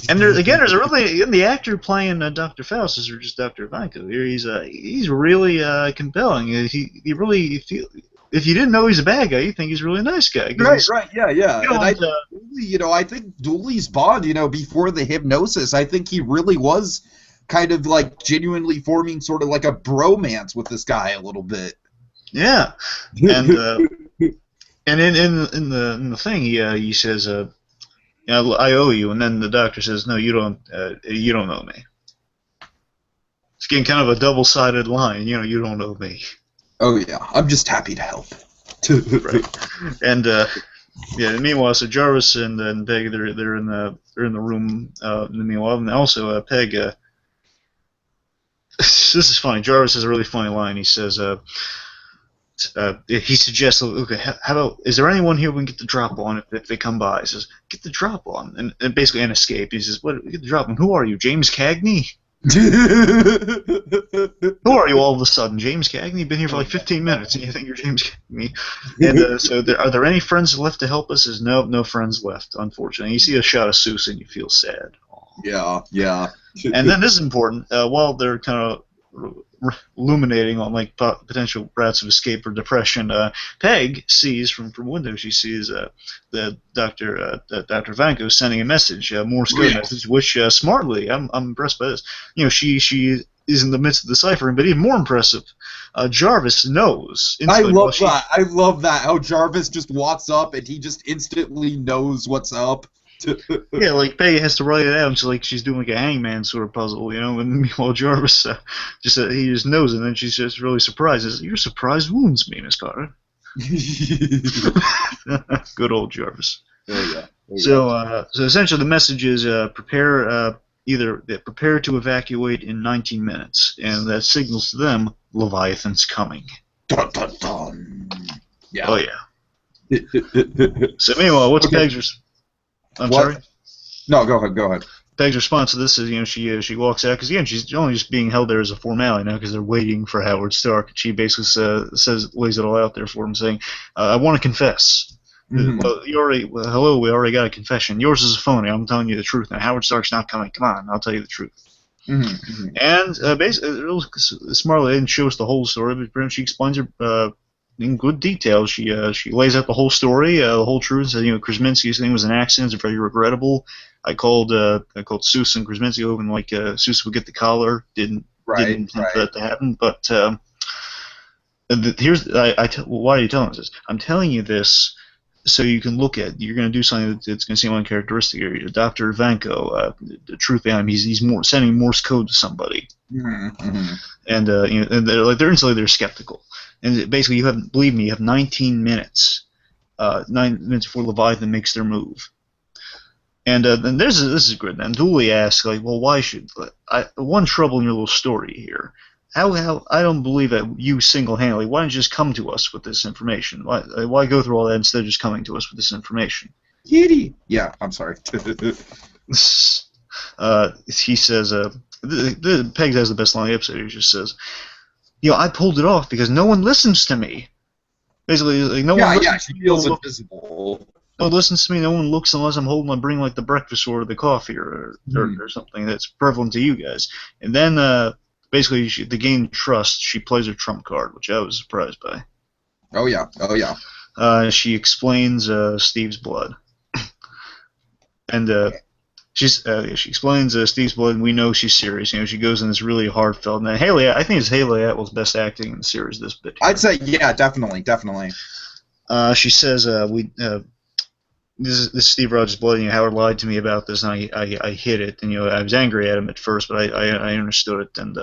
And there's a really the actor playing Dr. Faust is just Dr. Vanko here. He's really compelling. He really if you didn't know he's a bad guy, you think he's a really nice guy. Right, yeah. And I think Dooley's Bond, you know, before the hypnosis, I think he really was kind of like genuinely forming sort of like a bromance with this guy a little bit. Yeah, and and in the thing he says, I owe you, and then the doctor says, no, you don't owe me. It's getting kind of a double-sided line, you know, you don't owe me. Oh yeah, I'm just happy to help. Right. And meanwhile, so Jarvis and Peg, they're in the room. Meanwhile, and also Peg. This is funny. Jarvis has a really funny line. He says, he suggests, okay, how about, is there anyone here we can get the drop on if they come by? He says, get the drop on, and basically an escape. He says, what? Get the drop on. Who are you, James Cagney? Who are you all of a sudden, James Cagney? You've been here for like 15 minutes, and you think you're James Cagney? And so, are there any friends left to help us? Says, no friends left, unfortunately. You see a shot of Seuss, and you feel sad. Yeah. And then this is important. While they're kind of illuminating on like potential routes of escape or depression, Peg sees from window. She sees the Dr. Vanko sending a message, a Morse code message, which smartly, I'm impressed by this. You know, she is in the midst of deciphering, but even more impressive, Jarvis knows. I love that. How Jarvis just walks up and he just instantly knows what's up. Yeah, like Peggy has to write it out, so like she's doing like a hangman sort of puzzle, you know. And meanwhile, Jarvis he just knows it, and then she's just really surprised. Says, "Your surprise wounds me, Miss Carter." Good old Jarvis. So essentially, the message is prepare to evacuate in 19 minutes, and that signals to them Leviathan's coming. Dun dun dun. Yeah. Oh yeah. So meanwhile, what's Peg's? I'm sorry? No, go ahead. Peg's response to this is, you know, she walks out, because again, she's only just being held there as a formality now, because they're waiting for Howard Stark. She basically lays it all out there for him, saying, I want to confess. Mm-hmm. Well, we already got a confession. Yours is a phony. I'm telling you the truth. Now, Howard Stark's not coming. Come on, I'll tell you the truth. Mm-hmm. And basically, smartly didn't show us the whole story, but pretty much she explains her in good detail. She lays out the whole story, the whole truth. Says, you know, Krasinski's thing was an accident. It's very regrettable. I called Seuss and Krasinski over, and like Seuss would get the collar. Didn't intend for that to happen, but Why are you telling us this? I'm telling you this so you can look at. You're going to do something that's going to seem uncharacteristic. Dr. Vanko, the truth behind him, he's sending Morse code to somebody, and and they're instantly they're skeptical. And basically, believe me, you have 19 minutes, 9 minutes before Leviathan makes their move. And then this is good. And Dooley asks, like, well, why should one trouble in your little story here? How I don't believe that you single-handedly. Why don't you just come to us with this information? Why go through all that instead of just coming to us with this information? Kitty. Yeah, I'm sorry. He says, Peg has the best line of the episode. He just says, I pulled it off because no one listens to me. Basically, like, no one. Yeah, she feels invisible. No one listens to me. No one looks unless I'm bringing like the breakfast or the coffee or something that's prevalent to you guys. And then. Basically, to gain trust, she plays her trump card, which I was surprised by. Oh yeah. She explains Steve's blood, and she explains Steve's blood, and we know she's serious. She goes in this really heartfelt. And I think it's Haley Atwell's best acting in the series. This bit. I'd say yeah, definitely. She says This is Steve Rogers' blood. Howard lied to me about this, and I hid it. And I was angry at him at first, but I understood it. And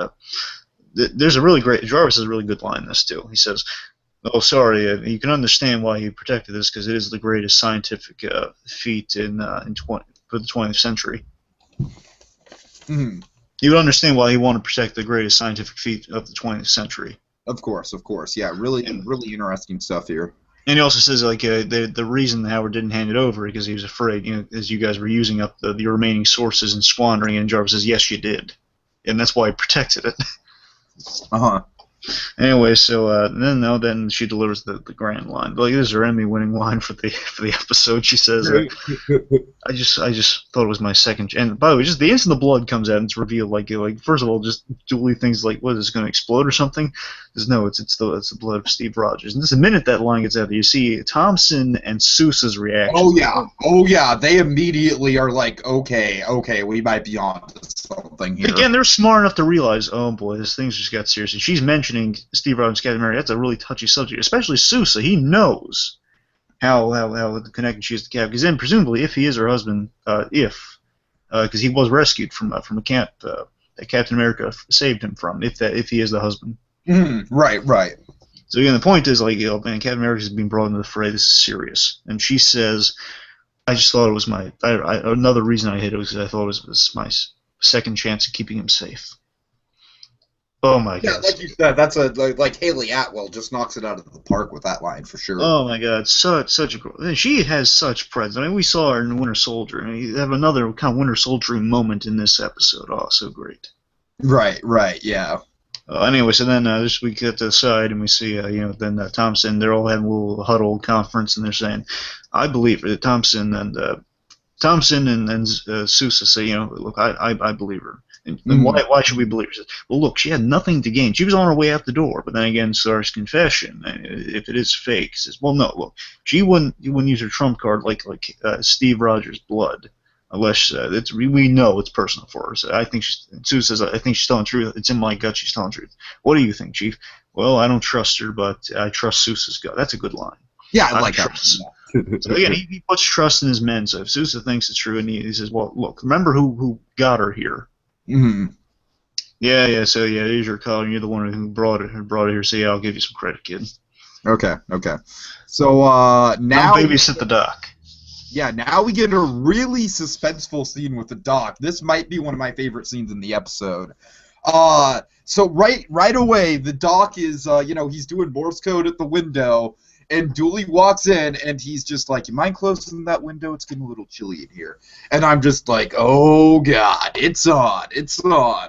there's a really great. Jarvis has a really good line in this too. He says, "Oh, sorry, you can understand why he protected this because it is the greatest scientific feat for the 20th century." Mm-hmm. You would understand why he wanted to protect the greatest scientific feat of the 20th century. Of course. Yeah, really interesting stuff here. And he also says, like, the reason Howard didn't hand it over because he was afraid, as you guys were using up the remaining sources and squandering it. And Jarvis says, yes, you did. And that's why he protected it. Uh-huh. Anyway, so then she delivers the grand line. Like, this is her Emmy-winning line for the episode. She says, "I just thought it was my second." And by the way, just the instant the blood comes out, and it's revealed. Like first of all, just Julie thinks like, "What is this going to explode or something?" Says, no, it's the blood of Steve Rogers. And just the minute that line gets out there, you see Thompson and Sousa's reaction. Oh yeah, they immediately are like, okay, we might be on to something here. Again, they're smart enough to realize, oh boy, this thing's just got serious. And she's mentioning Steve Rogers' Captain America. That's a really touchy subject, especially Sousa. He knows how connected she is to Cap. Because then, presumably, if he is her husband, because he was rescued from a camp that Captain America saved him from, if he is the husband. Right. So again, the point is like, man, Captain America is being brought into the fray. This is serious. And she says, I just thought it was another reason I hit it was because I thought it was my second chance of keeping him safe. Oh my god! Yeah, like you said, that's like Haley Atwell just knocks it out of the park with that line for sure. Oh my god, such a she has such presence. I mean, we saw her in Winter Soldier, and you have another kind of Winter Soldier moment in this episode. Oh, so great. Right, yeah. Anyway, so then we get to the side and we see, then Thompson. They're all having a little huddle conference, and they're saying, "I believe it." Thompson and Sousa say, "Look, I believe her." And why should we believe her? He says, well, look, she had nothing to gain. She was on her way out the door. But then again, Star's confession, if it is fake, he says, well, no, look, she wouldn't use her trump card like Steve Rogers' blood, unless we know it's personal for her. So I think Sue says, I think she's telling the truth. It's in my gut she's telling the truth. What do you think, Chief? Well, I don't trust her, but I trust Sousa's gut. That's a good line. Yeah, I like that. So again, he puts trust in his men. So if Sousa thinks it's true, and he says, well, look, remember who got her here. Mm-hmm. Yeah. So here's your call, and you're the one who brought it here. So I'll give you some credit, kid. Okay. So now babysit the doc. Yeah, now we get a really suspenseful scene with the doc. This might be one of my favorite scenes in the episode. So right away, the doc is he's doing Morse code at the window. And Dooley walks in, and he's just like, you mind closing that window? It's getting a little chilly in here. And I'm just like, oh, God, it's on.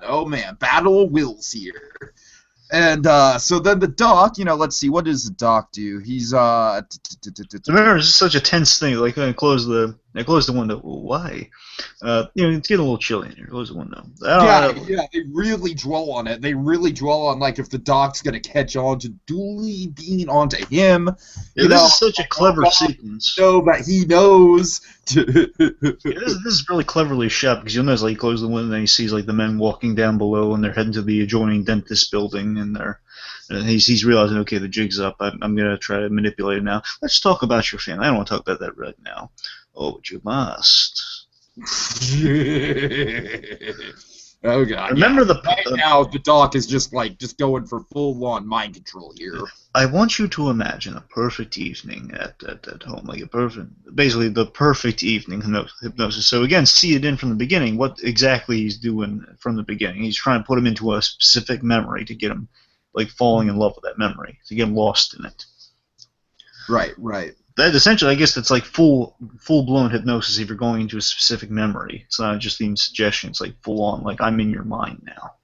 Oh, man, battle of wills here. And so then the doc, let's see, what does the doc do? He's, Remember, it's such a tense thing. Like, I close the window. Why? It's getting a little chilly in here. Close the window. Yeah, they really dwell on it. They really dwell on, like, if the doc's going to catch on to Dooley being onto him. Yeah, this is such a clever sequence. That he knows. This is really cleverly shot, because you'll notice, like, he closes the window and he sees, like, the men walking down below, and they're heading to the adjoining dentist building, and they're He's realizing, okay, the jig's up. I'm going to try to manipulate it now. Let's talk about your family. I don't want to talk about that right now. Oh, but you must. Oh god! Remember right now the doc is just going for full-on mind control here. I want you to imagine a perfect evening at home, like basically the perfect evening hypnosis. So again, see it in from the beginning. What exactly he's doing from the beginning? He's trying to put him into a specific memory to get him like falling in love with that memory, to get him lost in it. Right. That essentially, I guess, that's like full-blown hypnosis if you're going into a specific memory. It's not just even suggestion. It's like full-on, like I'm in your mind now.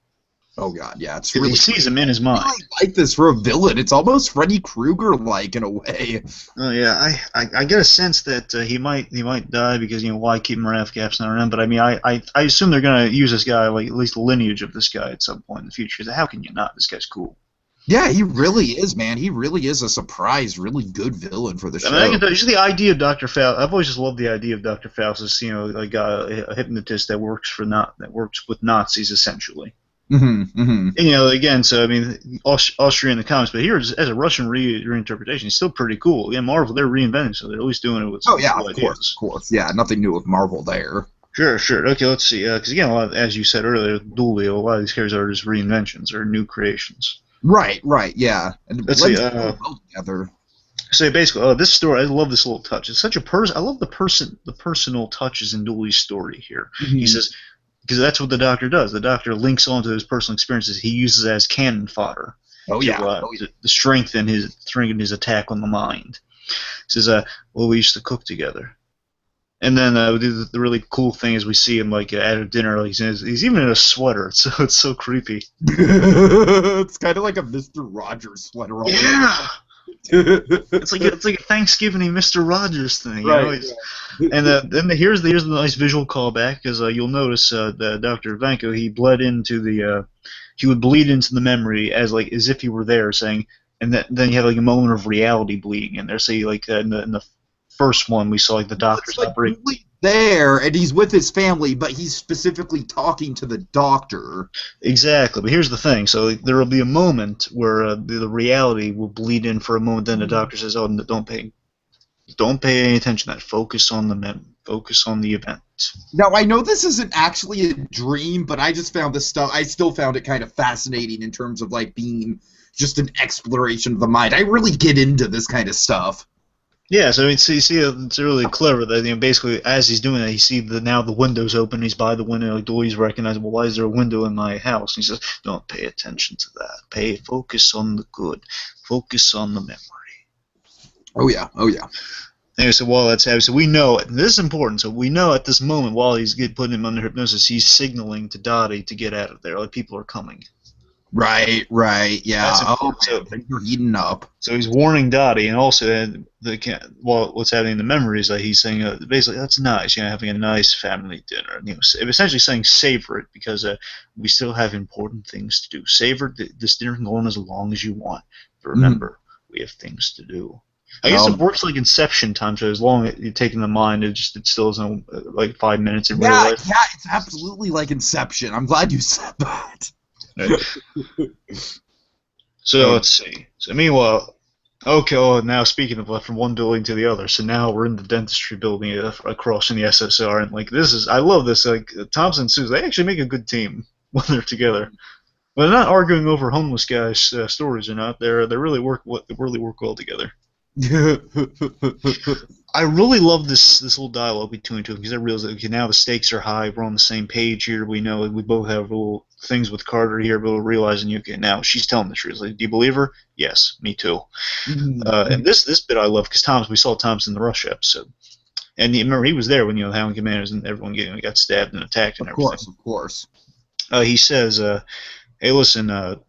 Oh god, yeah, it's really. He sees him in his mind. I really like this for a villain. It's almost Freddy Krueger-like in a way. Oh yeah, I get a sense that he might die because why keep Maraf Gaps not around? But I mean, I assume they're gonna use this guy, like at least the lineage of this guy at some point in the future. How can you not? This guy's cool. Yeah, he really is, man. He really is a surprise, really good villain for the show. I can tell you, just the idea of Dr. Faust. I've always just loved the idea of Dr. Faust as like a hypnotist that works with Nazis essentially. And, again, so I mean, Austria in the comics, but here as a Russian reinterpretation, it's still pretty cool. Yeah, Marvel, they're reinventing, so they're at least doing it with. Of course. Yeah, nothing new with Marvel there. Sure. Okay, let's see. Because again, as you said earlier, Dooley, a lot of these characters are just reinventions or new creations. Right, yeah. And let's see. Together. So basically, this story, I love this little touch. It's such a I love the personal touches in Dooley's story here. He says, because that's what the Doctor does. The Doctor links onto his personal experiences. He uses it as cannon fodder. To strengthen his attack on the mind. He says, well, we used to cook together. And then the really cool thing is we see him like at a dinner. Like he's even in a sweater. It's so creepy. It's kind of like a Mr. Rogers sweater. Yeah. it's like a Thanksgiving Mr. Rogers thing, right? And then here's the nice visual callback, because you'll notice that Dr. Vanko, he would bleed into the memory as if he were there, saying, and then you have like a moment of reality bleeding in there. So in the first one we saw the Doctor's really there, and he's with his family, but he's specifically talking to the Doctor. Exactly, but here's the thing. So there will be a moment where the reality will bleed in for a moment. Then the Doctor says, "Oh, don't pay any attention to that. Focus on the event." Now I know this isn't actually a dream, but I just found this stuff. I still found it kind of fascinating in terms of being just an exploration of the mind. I really get into this kind of stuff. Yeah, so you see, it's really clever that basically as he's doing that, you see now the window's open. He's by the window. Dooley's recognizing, well, why is there a window in my house? And he says, don't pay attention to that. Focus on the good. Focus on the memory. Oh yeah. Anyway, so while that's happening, so we know it. And this is important. So we know at this moment, while he's putting him under hypnosis, he's signaling to Dottie to get out of there. Like people are coming. Right, yeah. So you're heating up. So he's warning Dottie, and also what's happening in the memory is that he's saying basically that's nice, having a nice family dinner. And, essentially saying savor it because we still have important things to do. Savor this dinner can go on as long as you want, but remember we have things to do. I guess it works like Inception time, so as long as you're taking the mind, it still isn't like 5 minutes in real life. Yeah, it's absolutely like Inception. I'm glad you said that. So let's see. So meanwhile, now speaking of from one building to the other, so now we're in the dentistry building across from the SSR, and I love this. Thompson and Susan, they actually make a good team when they're together. But they're not arguing over homeless guys' stories or not. They really work well together. I really love this little dialogue between two because I realize that now the stakes are high. We're on the same page here. We know we both have little things with Carter here, but we're realizing now she's telling the truth. Do you believe her? Yes, me too. And this bit I love because we saw Thompson in the Rush episode, and remember he was there when the Howling Commanders and everyone got stabbed and attacked and everything. Of course. He says, "Hey, listen,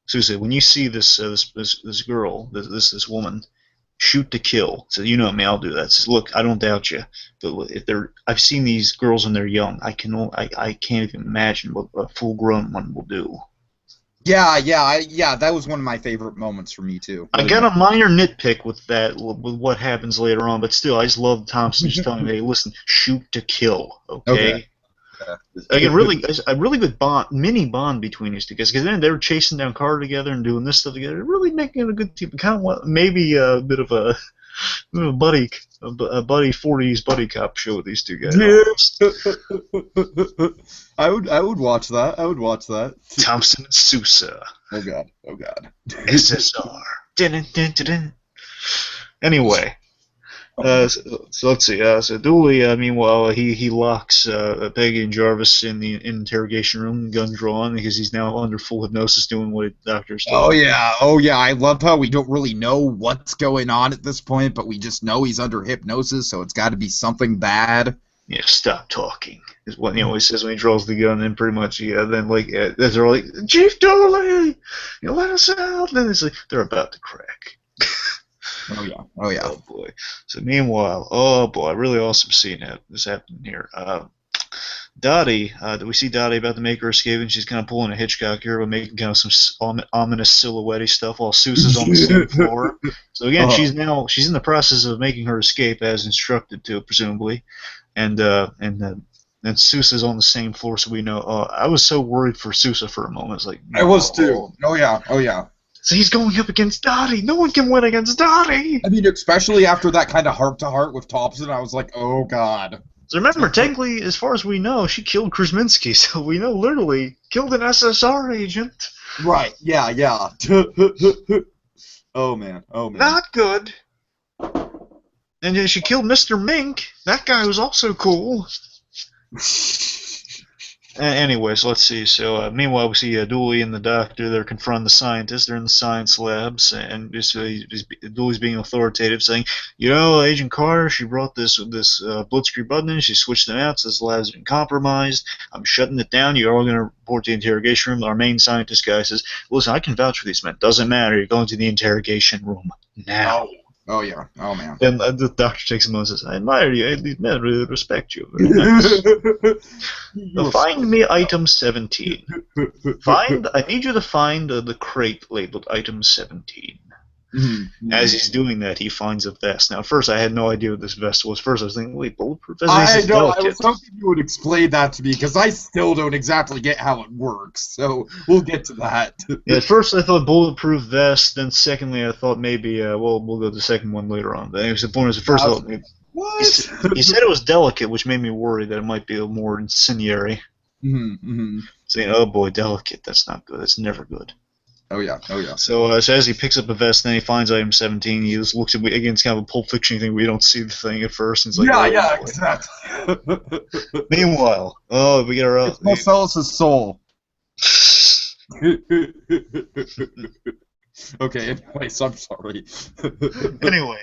Susan, when you see this girl, this woman." Shoot to kill. So me, I'll do that. Says, look, I don't doubt you, but I've seen these girls when they're young. I can't even imagine what a full-grown one will do. Yeah. That was one of my favorite moments for me too. I got a minor nitpick with that, with what happens later on, but still, I just love Thompson just telling me, hey, listen, shoot to kill, okay? Again, a really good mini bond between these two guys, because then they were chasing down Carter together and doing this stuff together, really making it a good team. Kind of maybe a bit of a buddy 40s buddy cop show with these two guys. Yeah. I would watch that. I would watch that. Thompson and Sousa. Oh god. SSR. Dun, dun, dun, dun. Anyway. So let's see. So Dooley, meanwhile, he locks Peggy and Jarvis in the interrogation room, gun drawn, because he's now under full hypnosis, doing what doctors do. Oh yeah. I love how we don't really know what's going on at this point, but we just know he's under hypnosis, so it's got to be something bad. Yeah, stop talking is what he says when he draws the gun, and pretty much then they're like, Chief Dooley, let us out. Then it's like they're about to crack. Oh yeah. Oh boy. So meanwhile, oh boy, really awesome scene that's happening here. Dottie, we see Dottie about to make her escape, and she's kind of pulling a Hitchcock here, but making kind of some ominous silhouette stuff while Sousa's on the same floor. So again, she's in the process of making her escape as instructed to, presumably, and Sousa's on the same floor, so we know. I was so worried for Sousa for a moment. It's like I was too. Oh yeah. So he's going up against Dottie. No one can win against Dottie. I mean, especially after that kind of heart-to-heart with Thompson, I was like, oh, God. So remember, technically, as far as we know, she killed Krasinski, so we know literally killed an SSR agent. Right, yeah. Oh, man. Not good. And then she killed Mr. Mink. That guy was also cool. Anyways, let's see. So, meanwhile, we see Dooley and the doctor. They're confronting the scientists. They're in the science labs, and Dooley's being authoritative, saying, Agent Carter, she brought this blitzkrieg button in. She switched them out, so this lab's been compromised. I'm shutting it down. You're all going to report to the interrogation room. Our main scientist guy says, listen, I can vouch for these men. Doesn't matter. You're going to the interrogation room now. Oh, yeah. Oh, man. Then the doctor takes a moment and says, I admire you. These men really respect you. Very nice. Find me item 17. I need you to find the crate labeled item 17. Mm-hmm. As he's doing that, he finds a vest. Now, at first, I had no idea what this vest was. First, I was thinking, wait, bulletproof vest? I know. I was hoping you would explain that to me, because I still don't exactly get how it works. So we'll get to that. Yeah, at first, I thought bulletproof vest. Then, secondly, I thought maybe, we'll go to the second one later on. But anyways, the point is, at first, I thought maybe. What? He said it was delicate, which made me worry that it might be a more incendiary. Mm-hmm. Saying, oh boy, delicate. That's not good. That's never good. Oh yeah. So as he picks up a vest, then he finds item 17. He just looks at again. It's kind of a Pulp Fiction thing. We don't see the thing at first. And it's like, Exactly. Meanwhile, we get our. It's Marcellus's soul. Okay. Anyways, I'm sorry. Anyway.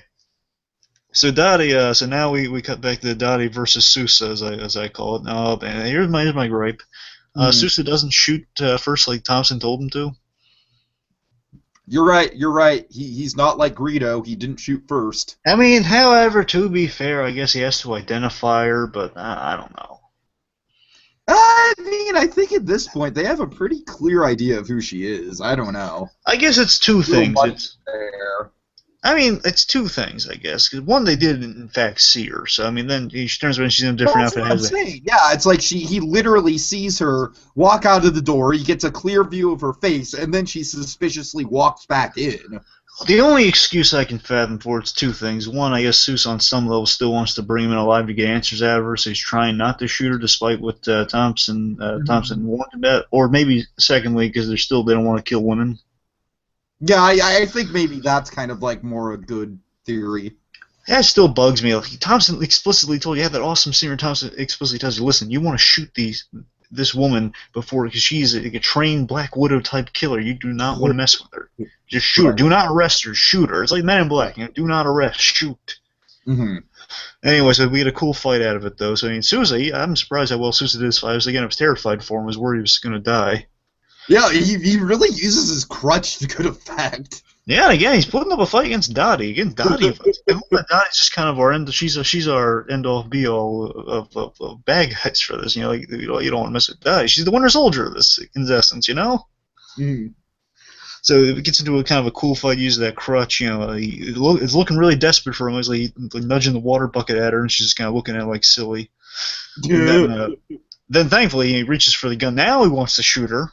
So Dottie, so now we cut back to Dottie versus Sousa, as I call it. Now, and here's my gripe. Sousa doesn't shoot first like Thompson told him to. You're right. He's not like Greedo. He didn't shoot first. I mean, however, to be fair, I guess he has to identify her, but I don't know. I mean, I think at this point they have a pretty clear idea of who she is. I don't know. I guess it's two things. There. I mean, it's two things, I guess. 'Cause one, they did in fact see her. So I mean, then she turns around, she's in a different outfit. Yeah, it's like he literally sees her walk out of the door. He gets a clear view of her face, and then she suspiciously walks back in. The only excuse I can fathom for it's two things. One, I guess Sousa on some level still wants to bring him in alive to get answers out of her, so he's trying not to shoot her despite what Thompson warned about. Or maybe secondly, because they don't want to kill women. Yeah, I think maybe that's kind of like more a good theory. That still bugs me. Like, Thompson explicitly told you, that awesome scene where Thompson explicitly tells you, listen, you want to shoot this woman because she's a trained Black Widow type killer. You do not want to mess with her. Just shoot her. Do not arrest her. Shoot her. It's like Men in Black. Do not arrest. Shoot. Mm-hmm. Anyway, so we get a cool fight out of it, though. So I mean, Sousa, I'm surprised how well Sousa did his fight. I was terrified for him. I was worried he was going to die. Yeah, he really uses his crutch to good effect. Yeah, and again, he's putting up a fight against Dottie. Again, Dottie's just kind of our end. She's our end all be all of bad guys for this. You know, like, you don't want to mess with Dottie. She's the Winter Soldier of this, in essence. You know. Mm. So it gets into a kind of a cool fight using that crutch. You know, it's looking really desperate for him. He's like nudging the water bucket at her, and she's just kind of looking at it like silly. Yeah. Then, thankfully, he reaches for the gun. Now he wants to shoot her.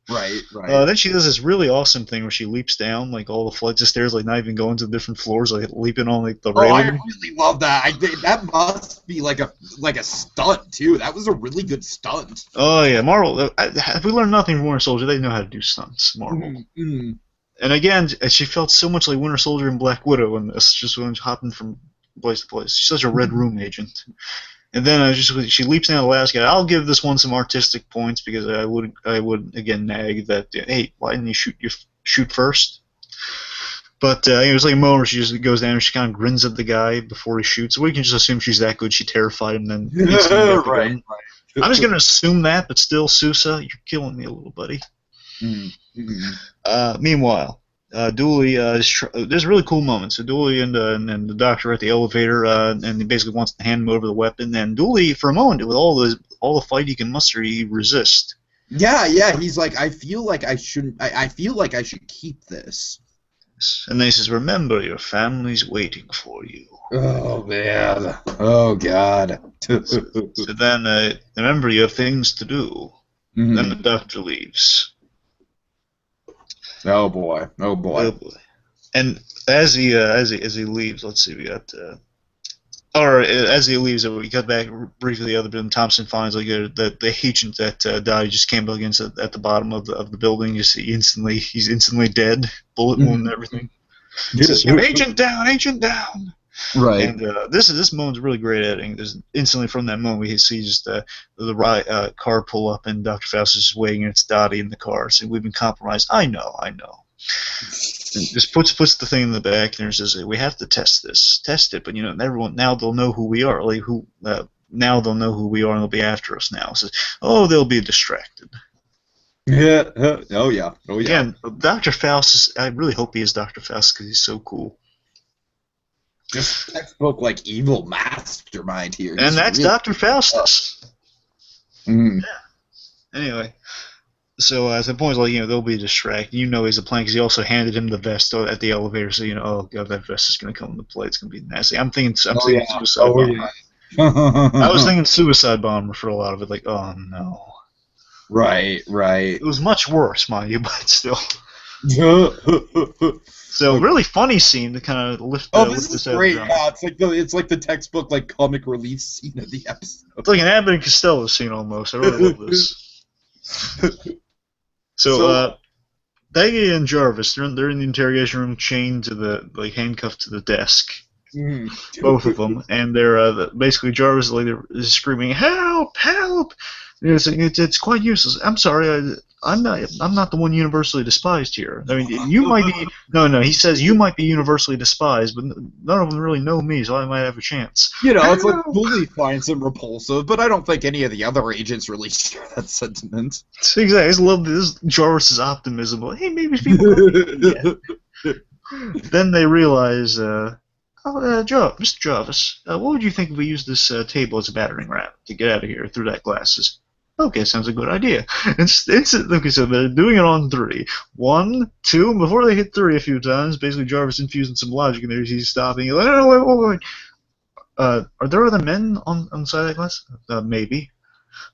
Right. Then she does this really awesome thing where she leaps down, like, all the flights of stairs, like, not even going to the different floors, like, leaping on, like, the railing. Oh, I really love that. I think that must be like a stunt, too. That was a really good stunt. Oh, yeah, Marvel, if we learned nothing from Winter Soldier, they know how to do stunts, Marvel. Mm-hmm. And again, she felt so much like Winter Soldier and Black Widow in this, just when hopping from place to place. She's such a Red Room agent. And then she leaps down the last guy. I'll give this one some artistic points because I would again nag that, hey, why didn't you shoot first? But it was like a moment where she just goes down and she kind of grins at the guy before he shoots. So we can just assume she's that good. She terrified him, then right. I'm just gonna assume that, but still, Sousa, you're killing me a little, buddy. Mm-hmm. Meanwhile, Dooley, there's a really cool moment. So Dooley and the doctor are at the elevator, and he basically wants to hand him over the weapon. And Dooley, for a moment, with all the fight he can muster, he resists. Yeah. He's like, I feel like I shouldn't. I feel like I should keep this. And then he says, "Remember, your family's waiting for you." Oh man. Oh god. so then, remember, you have things to do. Mm-hmm. Then the doctor leaves. Oh boy. And as he leaves, let's see, we got as he leaves, we cut back briefly the other bit, and Thompson finds like the agent that died just came up against at the bottom of the building. You see, he's instantly dead, bullet wound and everything. Says, agent down. Right. And this moment's really great editing. There's instantly from that moment we see just the car pull up and Dr. Faust is just waiting and it's Dottie in the car. So we've been compromised. I know. And just puts the thing in the back and says, we have to test it. But everyone now they'll know who we are. Like now they'll know who we are and they'll be after us now. Says, they'll be distracted. Yeah. Oh yeah. Again, Dr. Faust I really hope he is Dr. Faust because he's so cool. Just textbook like evil mastermind here. And that's really Dr. Faustus. Mm. Yeah. Anyway, so at the point, they'll be distracted. He's a plan because he also handed him the vest at the elevator. So oh god, that vest is going to come into play. It's going to be nasty. I'm thinking suicide bomber. Yeah. I was thinking suicide bomber for a lot of it. Like, oh no. Right. It was much worse, mind you, but still. So really funny scene to kind of lift. This is great. Yeah, it's like the textbook like comic relief scene of the episode. It's like an Abbott and Costello scene almost. I really love this. So Peggy and Jarvis, they're in the interrogation room, chained to handcuffed to the desk. Both of them, and they're basically Jarvis is screaming, "Help! Help!" It's quite useless. I'm sorry, I'm not the one universally despised here. I mean, you might be. No. He says you might be universally despised, but none of them really know me, so I might have a chance. It's like Bully finds him repulsive, but I don't think any of the other agents really share that sentiment. Exactly. I just love this Jarvis's optimism. Like, hey, maybe people. Then they realize. Mr. Jarvis, what would you think if we used this table as a battering ram to get out of here through that glasses? Okay, sounds a good idea. Okay, so they're doing it on 3. 1, 2, and before they hit 3 a few times, basically Jarvis infusing some logic in there. He's stopping. He's like, no, wait. Are there other men on the side of that glass? Maybe.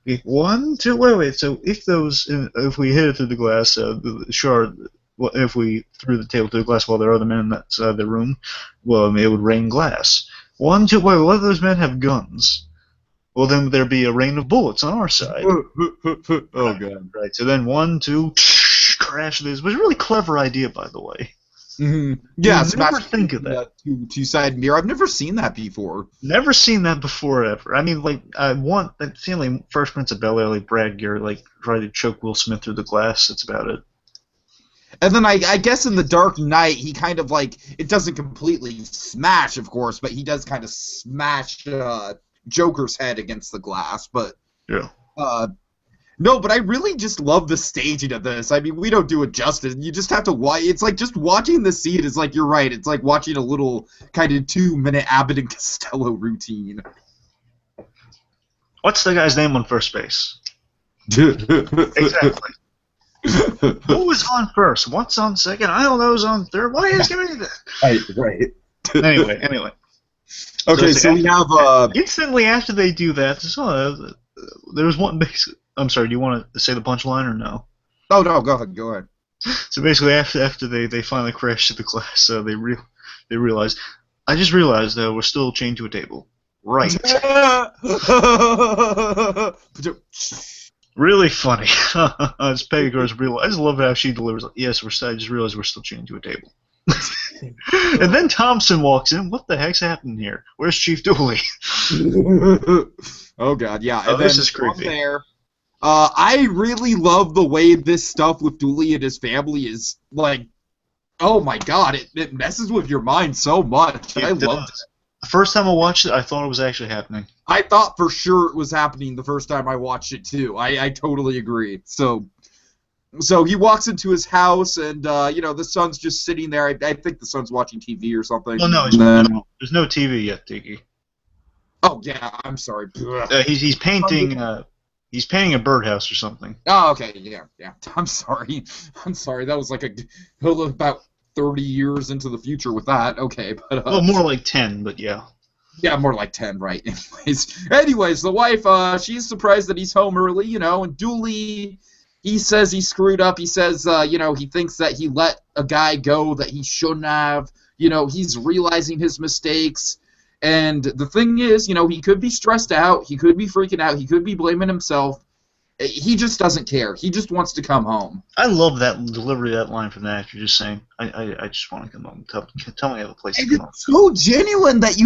Okay, 1, 2, wait. So if we hit it through the glass, the shard. Well, if we threw the table to the glass while there are other men in that side of the room, well, it would rain glass. 1, 2, wait, what if those men have guns? Well, then there'd be a rain of bullets on our side. Oh, God. Right, so then 1, 2, crash this. It was a really clever idea, by the way. Mm-hmm. Yeah, never think of that. Two-side mirror. I've never seen that before. Never seen that before, ever. I mean, I want that feeling. First Prince of Bel-Air, like Brad Garrett, trying to choke Will Smith through the glass. That's about it. And then I guess in The Dark Knight, he kind of it doesn't completely smash, of course, but he does kind of smash Joker's head against the glass. But yeah. No, but I really just love the staging of this. I mean, we don't do it justice. You just have to watch. It's like just watching the scene is like, you're right. It's like watching a little kind of 2-minute Abbott and Costello routine. What's the guy's name on first base? Exactly. Who was on first? What's on second? I don't know who's on third. Why are you asking me that? Right. Anyway. Okay, so we have... Instantly after they do that, there was one basically. I'm sorry. Do you want to say the punchline or no? Oh no, go ahead. Go ahead. So basically, after they finally crash to the class, they realize. I just realized that we're still chained to a table. Right. Really funny. It's Peggy Carter's real. I just love how she delivers. Yes, I just realized we're still chained to a table. And then Thompson walks in. What the heck's happening here? Where's Chief Dooley? Oh God, yeah. Oh, and this then is creepy. From there, I really love the way this stuff with Dooley and his family is like. Oh my God, it messes with your mind so much. I loved it. The first time I watched it, I thought it was actually happening. I thought for sure it was happening the first time I watched it too. I totally agree. So he walks into his house and the son's just sitting there. I think the son's watching TV or something. Well, no, there's no TV yet, Tiki. Oh yeah, I'm sorry. He's painting. He's painting a birdhouse or something. Oh, okay, yeah. I'm sorry. That was like about 30 years into the future with that. Okay, but well, more like 10, but yeah. Yeah, more like 10, right? Anyways, the wife, she's surprised that he's home early, and Dooley, he says he screwed up. He says, he thinks that he let a guy go that he shouldn't have. He's realizing his mistakes. And the thing is, he could be stressed out. He could be freaking out. He could be blaming himself. He just doesn't care. He just wants to come home. I love that delivery of that line from the actor, just saying, I just want to come home. Tell me I have a place to come home. It's so genuine that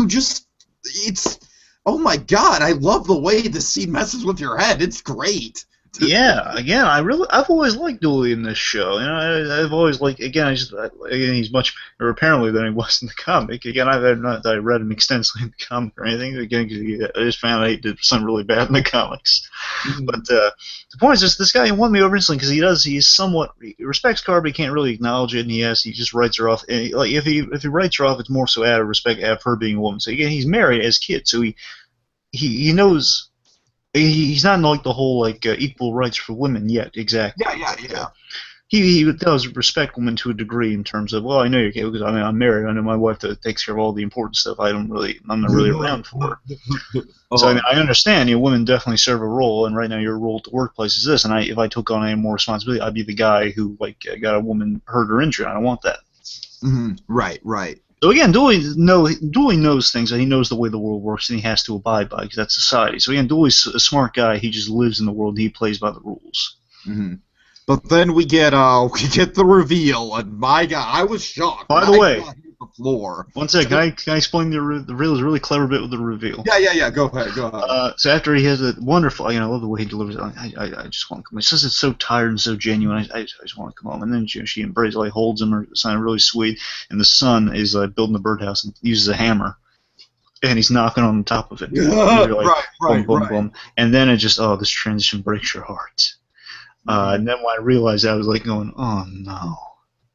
it's, oh my God, I love the way the scene messes with your head. It's great. Yeah, again, I've always liked Dooley in this show. I've always liked. Again, he's much better apparently than he was in the comic. Again, not that I read him extensively in the comic or anything. Again, because I just found out he did something really bad in the comics. Mm-hmm. But the point is, just this guy won me over instantly because he respects Carter, but he can't really acknowledge it, and he just writes her off. And if he writes her off, it's more so out of respect of her being a woman. So again, he's married as kids, so he knows. He's not in like the whole equal rights for women yet, exactly. Yeah. He does respect women to a degree in terms of, well, I know you're gay because I'm married. I know my wife that takes care of all the important stuff. I'm not really around for. So I understand. Women definitely serve a role, and right now your role at the workplace is this. And if I took on any more responsibility, I'd be the guy who got a woman hurt or injured. I don't want that. Mm-hmm. Right. So again, Dooley knows things, and he knows the way the world works, and he has to abide by because that's society. So again, Dooley's a smart guy. He just lives in the world, and he plays by the rules. Mm-hmm. But then we get the reveal, and my God, I was shocked. By the way, the floor. One second, can I explain the reveal? Is a really clever bit with the reveal. Yeah. Go ahead. So after he has a wonderful, I love the way he delivers it. I just want to come home. He says it's so tired and so genuine. I just want to come home. And then she embraces, holds him, or something really sweet. And the son is building the birdhouse and uses a hammer. And he's knocking on the top of it. Right. Boom. And then it just, this transition breaks your heart. And then when I realized that, I was going, oh no.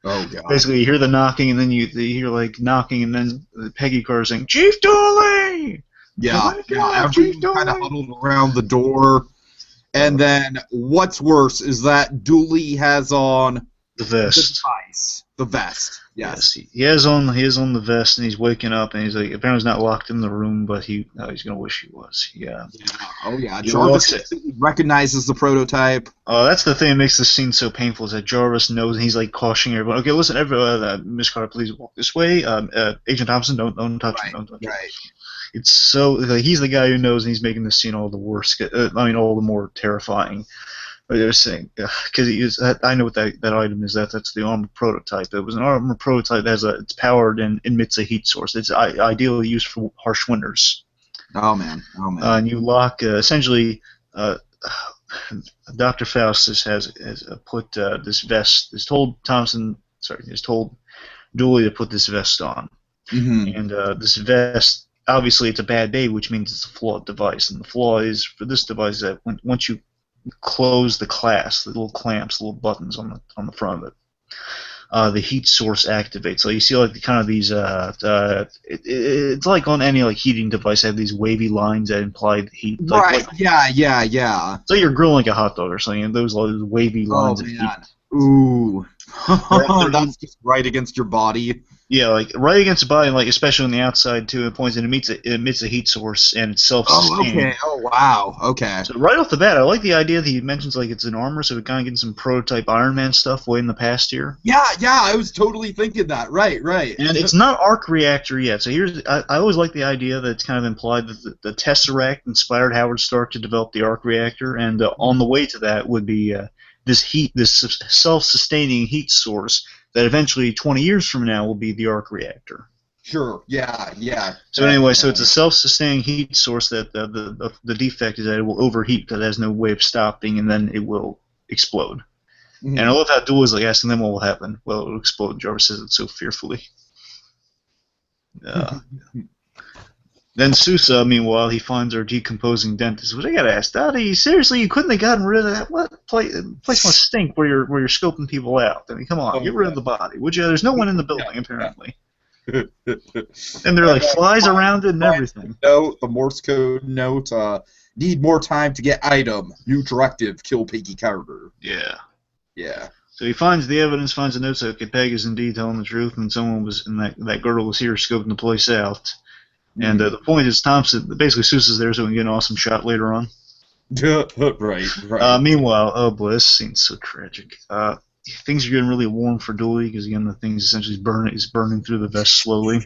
Oh God. Basically, you hear the knocking, and then you hear knocking, and then Peggy Carter saying, "Chief Dooley!" Yeah. Everyone kind of huddled around the door. And then what's worse is that Dooley has on the vest. The vest. Yes. He is on the vest, and he's waking up, and he's apparently he's not locked in the room, but he's gonna wish he was. Yeah. Oh yeah. Jarvis recognizes the prototype. That's the thing that makes this scene so painful is that Jarvis knows, and he's cautioning everyone. Okay, listen, Miss Carter, please walk this way. Agent Thompson, don't touch him. Don't touch him. Right. It's so he's the guy who knows, and he's making this scene all the worse. All the more terrifying. They're saying because I know what that item is. That's the armored prototype. It was an armored prototype that it's powered and emits a heat source. It's ideally used for harsh winters. Oh man. And you lock essentially. Dr. Faustus has put this vest. Has told Dooley to put this vest on. Mm-hmm. And this vest, obviously, it's a bad baby, which means it's a flawed device. And the flaw is for this device that once you close the clasp, the little clamps, the little buttons on the front of it, the heat source activates. So you see these it's like on any heating device, they have these wavy lines that imply the heat. Yeah. So you're grilling a hot dog or something, and those wavy lines of heat. Ooh. That's just right against your body. Yeah, like right against the body, like especially on the outside too. It points and it emits a heat source, and it's self-sustained. Oh, okay. Oh, wow. Okay. So right off the bat, I like the idea that he mentions like it's an armor, so we're kind of getting some prototype Iron Man stuff way in the past here. Yeah, I was totally thinking that. Right. And it's not arc reactor yet. So I always like the idea that it's kind of implied that the Tesseract inspired Howard Stark to develop the arc reactor, and on the way to that would be this self-sustaining heat source that eventually 20 years from now will be the arc reactor. Sure. Yeah. So anyway, so it's a self-sustaining heat source that the defect is that it will overheat because it has no way of stopping, and then it will explode. Mm-hmm. And I love how Duel is like asking them what will happen. Well, it will explode. Jarvis says it so fearfully. Then Sousa, meanwhile, he finds our decomposing dentist. Which I gotta ask, Dottie, seriously, you couldn't have gotten rid of that? What place must stink where you're scoping people out? I mean, come on, get rid of the body, would you? There's no one in the building apparently. And there are like flies around it and everything. Note, the Morse code note. Need more time to get item. New directive. Kill Peggy Carter. Yeah. So he finds the evidence, finds the notes that Peg is indeed telling the truth, and someone was, and that girl was here scoping the place out. And the point is, Thompson, basically Sousa's there so we can get an awesome shot later on. Right. Meanwhile, oh boy, this scene's so tragic. Things are getting really warm for Dooley because again the thing's essentially burning through the vest slowly.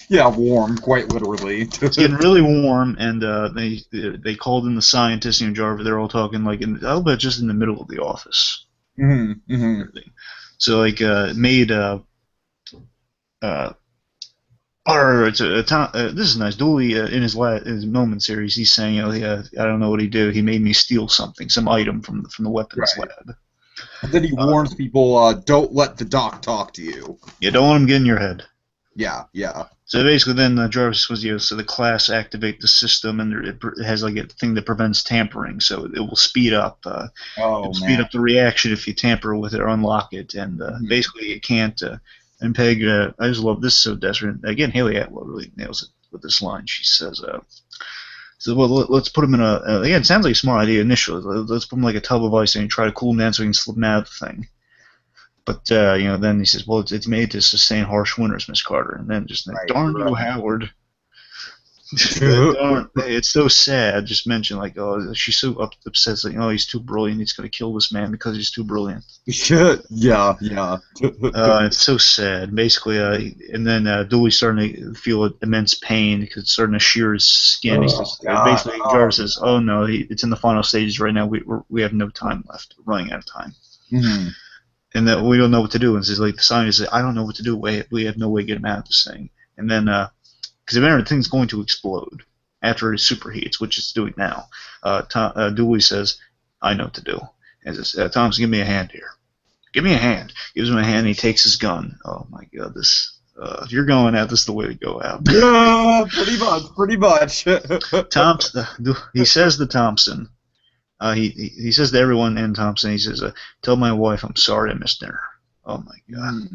Yeah, warm, quite literally. It's getting really warm, and they called in the scientists, Jarvis. They're all talking like I'll bet just in the middle of the office. Mm-hmm. So like made this is nice. Dooley in his moments here, he's saying, I don't know what he did. He made me steal something, some item from the weapons lab. And then he warns people, don't let the doc talk to you. Yeah, don't let him get in your head. Yeah. So basically then Jarvis was, so the class activate the system, and it has like a thing that prevents tampering, so it will speed up speed up the reaction if you tamper with it or unlock it, and basically it can't, and Peg, I just love this, so desperate. Again, Haley Atwell really nails it with this line. She says, well, let's put him in again, it sounds like a smart idea initially. Let's put him like a tub of ice and try to cool him down so he can slip him out of the thing. But, then he says, well, it's made to sustain harsh winters, Miss Carter. And then just, darn you, Howard. It's so sad. Just mention, like, she's so upset, like, he's too brilliant. He's going to kill this man because he's too brilliant. Yeah. It's so sad. Basically, and then Dooley's starting to feel immense pain because it's starting to shear his skin. He says, basically, Jarvis says, oh, no, it's in the final stages right now. We have no time left. We're running out of time. Mm-hmm. And that we don't know what to do. And it's like the scientist says, I don't know what to do. We have no way to get him out of this thing. And then, because the thing's going to explode after it superheats, which it's doing now. Dooley says, I know what to do. And says, Thompson, give me a hand here. Give me a hand. Gives him a hand, and he takes his gun. Oh, my God, if you're going out, this is the way to go out. Yeah, pretty much. Thompson, he says to Thompson, he says to everyone and Thompson, he says, tell my wife I'm sorry I missed dinner. Oh my God!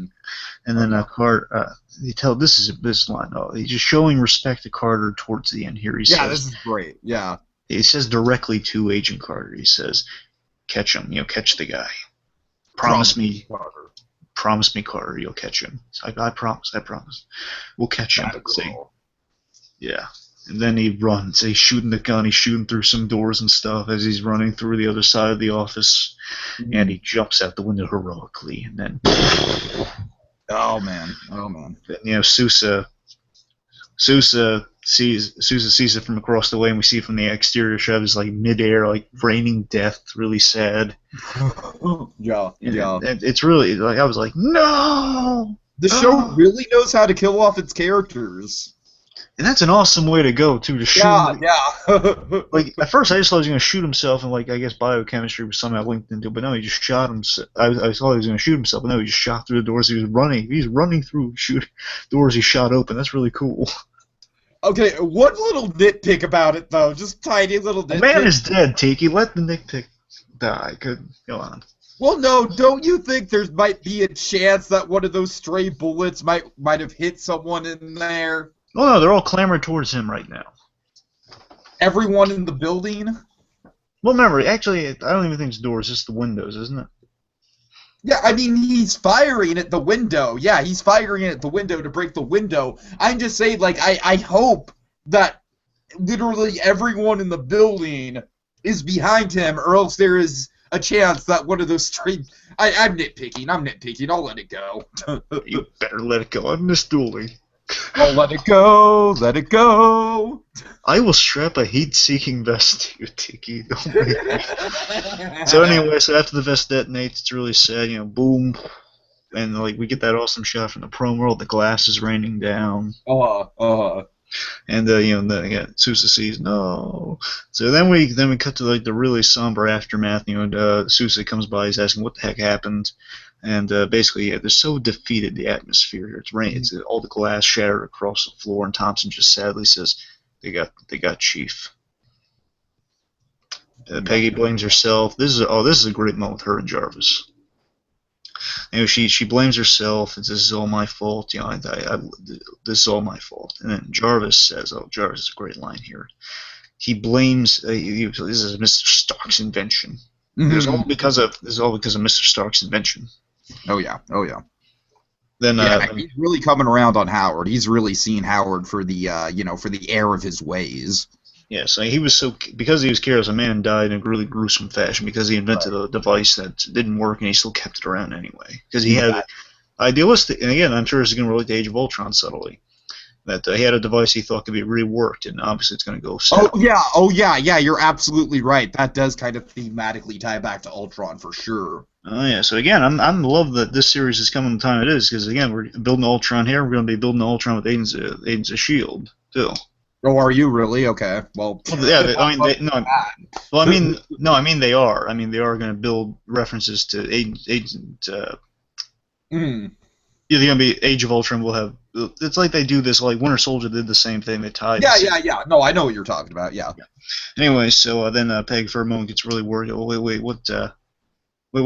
And then Carter, this line. He's just showing respect to Carter towards the end here. He says, this is great. Yeah. He says directly to Agent Carter. He says, catch him. Catch the guy. Promise me, Carter. Promise me, Carter, you'll catch him. I promise. We'll catch him. Yeah. And then he runs. He's shooting the gun. He's shooting through some doors and stuff as he's running through the other side of the office. And he jumps out the window heroically. And then... Oh, man. Then, Sousa sees it from across the way, and we see from the exterior shot is like midair, like raining death, really sad. Yeah. And it's really, like, I was like, no! The show really knows how to kill off its characters. And that's an awesome way to go, too, to shoot him. Yeah. Like, at first I just thought he was going to shoot himself, and, like, I guess biochemistry was somehow linked into it, but no, he just shot himself. I thought he was going to shoot himself, but no, he just shot through the doors. He was running through doors he shot open. That's really cool. Okay, one little nitpick about it, though. Just tiny little nitpick. The man is dead, Tiki. Let the nitpick die. Go on. Well, no, don't you think there might be a chance that one of those stray bullets might have hit someone in there? Oh, no, they're all clamoring towards him right now. Everyone in the building? Well, remember, actually, I don't even think it's doors, it's the windows, isn't it? Yeah, I mean, he's firing at the window. Yeah, he's firing at the window to break the window. I'm just saying, like, I hope that literally everyone in the building is behind him, or else there is a chance that one of those straight... I'm nitpicking. I'll let it go. You better let it go. I'm Miss Dooley. I'll let it go. Let it go. I will strap a heat-seeking vest to you, Tiki. So anyway, so after the vest detonates, it's really sad. You know, boom, and like we get that awesome shot from the prom roll. The glass is raining down. And you know, then again, Sousa sees no. So then we cut to like the really somber aftermath. You know, Sousa comes by. He's asking what the heck happened. And basically, yeah, they're so defeated, the atmosphere here. It's raining. It's all the glass shattered across the floor, and Thompson just sadly says, "They got Chief." Peggy blames herself. This is a great moment with her and Jarvis. You know, she blames herself. This is all my fault. You know, this is all my fault. And then Jarvis says, "Oh, Jarvis is a great line here." He blames. This is Mr. Stark's invention. This is all because of Mr. Stark's invention. Oh yeah. Then he's really coming around on Howard. He's really seen Howard for the for the error of his ways. Yeah, so he was because he was careless, a man died in a really gruesome fashion because he invented a device that didn't work and he still kept it around anyway. Because he had idealistic, and again, I'm sure this is going to relate to Age of Ultron subtly. That he had a device he thought could be reworked, and obviously it's going to go south. Oh yeah, you're absolutely right. That does kind of thematically tie back to Ultron for sure. Oh yeah, so again, I'm love that this series is coming the time it is, because again, we're building Ultron here. We're going to be building Ultron with Agents of S.H.I.E.L.D. too. Oh, are you really? Okay. Well, yeah. I mean, they are. I mean, they are going to build references to Agent. Either going to be Age of Ultron. Will have. It's like they do this. Like Winter Soldier did the same thing. They tied. Yeah. No, I know what you're talking about. Yeah. Anyway, so then Peg for a moment gets really worried. Oh, wait, what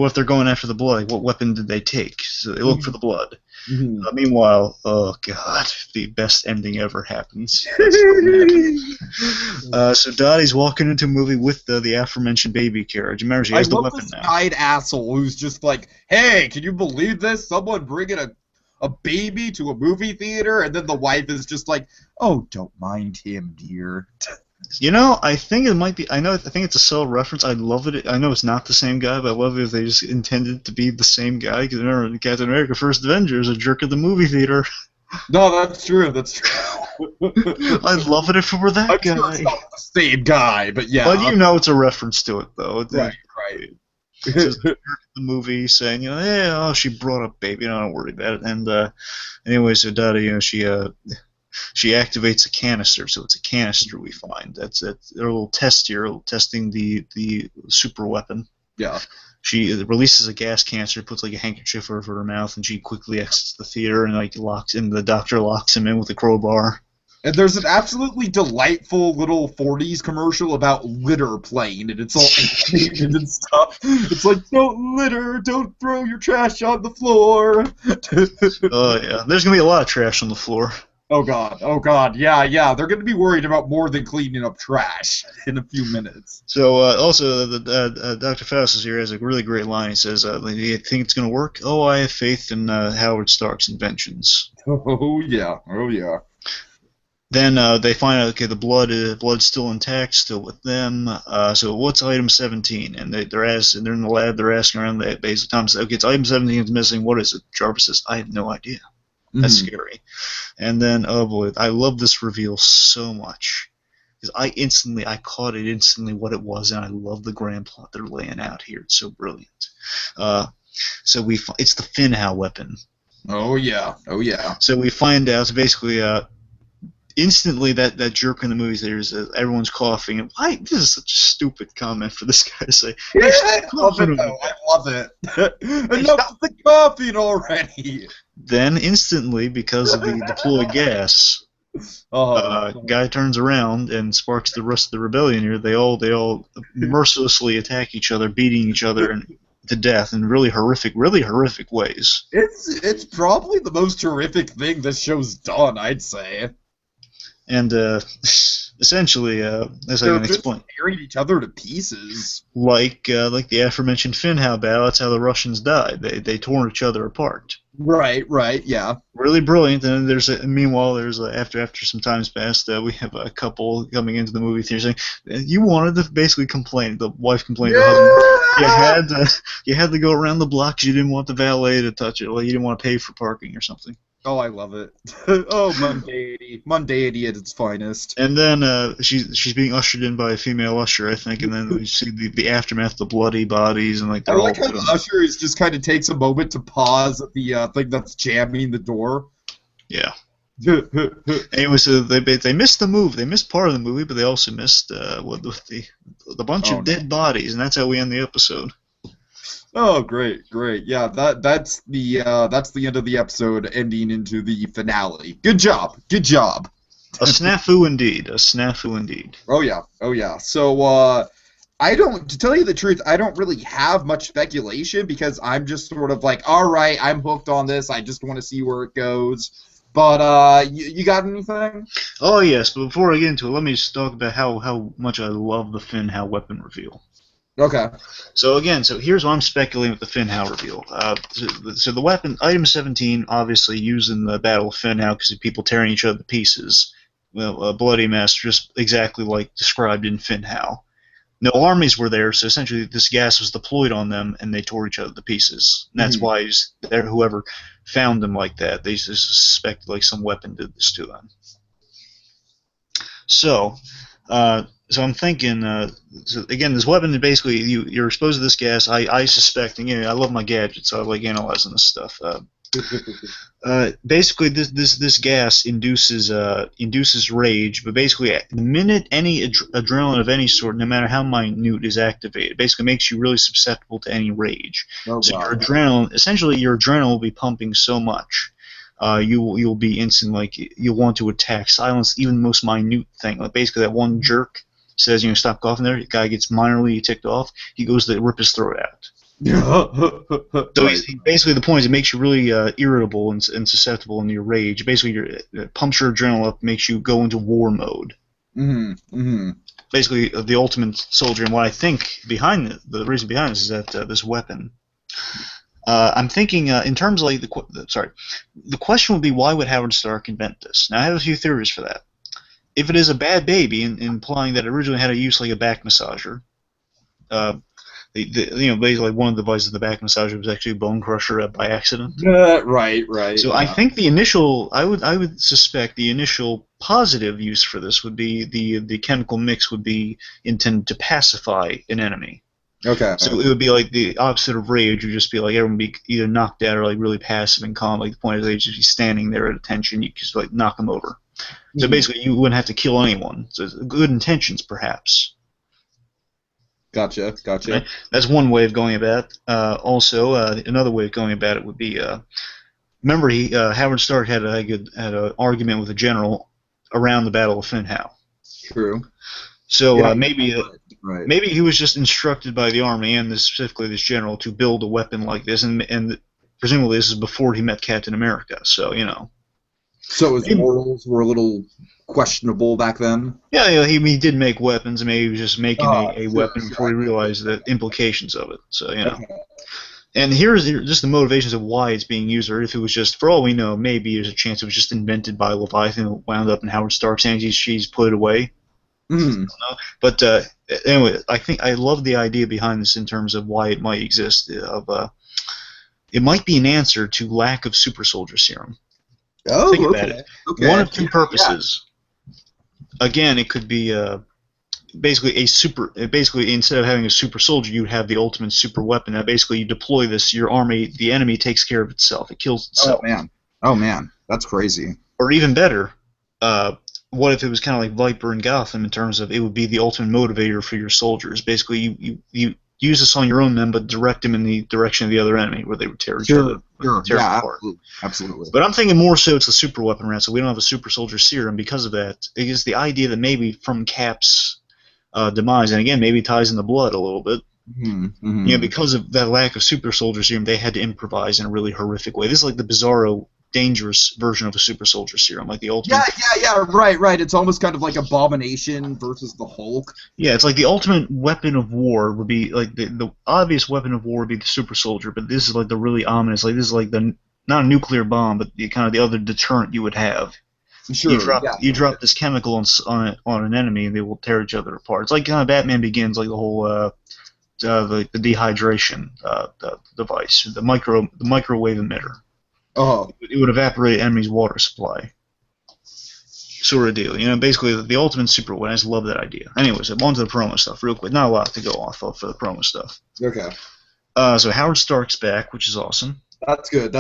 if they're going after the blood? What weapon did they take? So they look for the blood. Meanwhile, oh god, the best ending ever happens. So Dottie's walking into a movie with the aforementioned baby carriage. Remember, she has the weapon now. I love this asshole who's just like, hey, can you believe this? Someone bringing a baby to a movie theater? And then the wife is just like, oh, don't mind him, dear. You know, I think it might be. I think it's a S.H.I.E.L.D. reference. I love it. I know it's not the same guy, but I love it if they just intended to be the same guy. Because remember, in Captain America: First Avenger is a jerk at the movie theater. No, that's true. I'd love it if it were that guy. Sure it's not the same guy, but yeah. But you know, it's a reference to it, though. Right. It's just the movie saying, you know, yeah, she brought up baby. Don't worry about it. And anyway, so Dottie, you know, she activates a canister, so it's a canister we find. That's their little test here, testing the super weapon. Yeah. She releases a gas canister, puts like a handkerchief over her mouth, and she quickly exits the theater and like the doctor locks him in with a crowbar. And there's an absolutely delightful little 40s commercial about litter playing, and it's all animated and stuff. It's like, don't litter, don't throw your trash on the floor. Oh yeah, there's gonna be a lot of trash on the floor. Oh god, yeah. They're going to be worried about more than cleaning up trash in a few minutes. So, also, Dr. Faustus here has a really great line. He says, do you think it's going to work? Oh, I have faith in Howard Stark's inventions. Oh, yeah. Then they find out, okay, the blood's still intact, still with them. So what's item 17? And they're in the lab, they're asking around. Basically, Tom says, okay, it's item 17 is missing. What is it? Jarvis says, I have no idea. That's scary. And then, oh boy, I love this reveal so much. Because I caught it instantly what it was, and I love the grand plot they're laying out here. It's so brilliant. So it's the Finhow weapon. Oh yeah. So we find out, so basically, instantly that jerk in the movies there's everyone's coughing, and why, this is such a stupid comment for this guy to say. Yeah, I love it though. I love it. Enough of the coughing already. Then instantly, because of the deployed gas, guy turns around and sparks the rest of the rebellion here. They all mercilessly attack each other, beating each other to death in really horrific ways. It's probably the most horrific thing this show's done, I'd say. And Essentially, as I can explain, tearing each other to pieces. Like the aforementioned Finhow battle, that's how the Russians died. They tore each other apart. Right, yeah. Really brilliant. And meanwhile, after some time's passed, we have a couple coming into the movie theater saying, "You wanted to basically complain." The wife complained to the husband, "You had to go around the block 'cause you didn't want the valet to touch it. Well, you didn't want to pay for parking or something." Oh, I love it. Oh, mundanity at its finest. And then she's being ushered in by a female usher, I think, and then we see the aftermath, the bloody bodies, and like I like how the usher just kind of takes a moment to pause at the thing that's jamming the door. Yeah. Anyway, so they missed the move. They missed part of the movie, but they also missed with the bunch of dead bodies, and that's how we end the episode. Oh, great. Yeah, that's the end of the episode, ending into the finale. Good job. A snafu indeed. Oh yeah. So to tell you the truth, I don't really have much speculation because I'm just sort of like, all right, I'm hooked on this. I just want to see where it goes. But you got anything? Oh yes, but before I get into it, let me just talk about how much I love the Finhow weapon reveal. Okay. So here's what I'm speculating with the Finhow reveal. So the weapon, item 17, obviously used in the Battle of Finhow because of people tearing each other to pieces. Well, a bloody mess, just exactly like described in Finhow. No armies were there, so essentially this gas was deployed on them, and they tore each other to pieces. And that's why whoever found them like that, they suspected like some weapon did this to them. So I'm thinking, so again, this weapon, basically, you're exposed to this gas. I suspect, and I love my gadgets, so I like analyzing this stuff. Basically, this gas induces rage, but basically, the minute any adrenaline of any sort, no matter how minute, is activated, basically makes you really susceptible to any rage. Oh, so God. your adrenaline will be pumping so much. You'll be instant, like you'll want to attack, silence even the most minute thing. Like basically, that one jerk says, stop coughing there. The guy gets minorly ticked off. He goes to rip his throat out. So basically, the point is it makes you really irritable and susceptible in your rage. Basically, it pumps your adrenaline up, makes you go into war mode. Basically, the ultimate soldier. And what I think the reason behind this is that this weapon. I'm thinking in terms of like the question would be, why would Howard Stark invent this? Now I have a few theories for that. If it is a bad baby, implying that it originally had a use like a back massager, basically one of the devices of the back massager was actually a bone crusher by accident. Right. So I think I would suspect the initial positive use for this would be the chemical mix would be intended to pacify an enemy. Okay. So it would be like the opposite of rage. It would just be like everyone would be either knocked out or like really passive and calm. Like the point is they'd just be standing there at attention. You just like knock them over. So basically, you wouldn't have to kill anyone. So good intentions, perhaps. Gotcha. Right? That's one way of going about it. Also, another way of going about it would be, remember, Howard Stark had an argument with a general around the Battle of Finhow. True. So maybe he was just instructed by the army and specifically this general to build a weapon like this, and presumably this is before he met Captain America. So So his morals were a little questionable back then. Yeah, he did make weapons, and maybe he was just making a weapon before he realized the implications of it. So Okay. And here's just the motivations of why it's being used, or if it was just, for all we know, maybe there's a chance it was just invented by Leviathan and wound up in Howard Stark's hands. She's put it away. But anyway, I think I love the idea behind this in terms of why it might exist. It might be an answer to lack of super soldier serum. Oh, think about it. Okay. One of two purposes. Yeah. Again, it could be basically basically instead of having a super soldier, you have the ultimate super weapon. Now, basically, you deploy this, your army, the enemy takes care of itself. It kills itself. Oh man, that's crazy. Or even better, what if it was kind of like Viper and Gotham in terms of it would be the ultimate motivator for your soldiers? Basically, you use this on your own men, but direct them in the direction of the other enemy, where they would tear each other apart. Absolutely. But I'm thinking more so it's a super weapon round, so we don't have a super soldier serum because of that. It is the idea that maybe from Cap's demise, and again, maybe ties in the blood a little bit. Because of that lack of super soldier serum, they had to improvise in a really horrific way. This is like the Bizarro dangerous version of a super soldier serum, like the ultimate. Yeah, right. It's almost kind of like Abomination versus the Hulk. Yeah, it's like the ultimate weapon of war would be like the obvious weapon of war would be the super soldier, but this is like the really ominous. Like this is like the not a nuclear bomb, but the kind of the other deterrent you would have. Sure. You drop this chemical on an enemy, and they will tear each other apart. It's like kind of Batman Begins, like the whole the dehydration device, the microwave emitter. Oh. It would evaporate enemy's water supply. Sort of deal. You know, basically the ultimate super weapon. I just love that idea. Anyways, on to the promo stuff real quick. Not a lot to go off of for the promo stuff. Okay. So Howard Stark's back, which is awesome. That's good.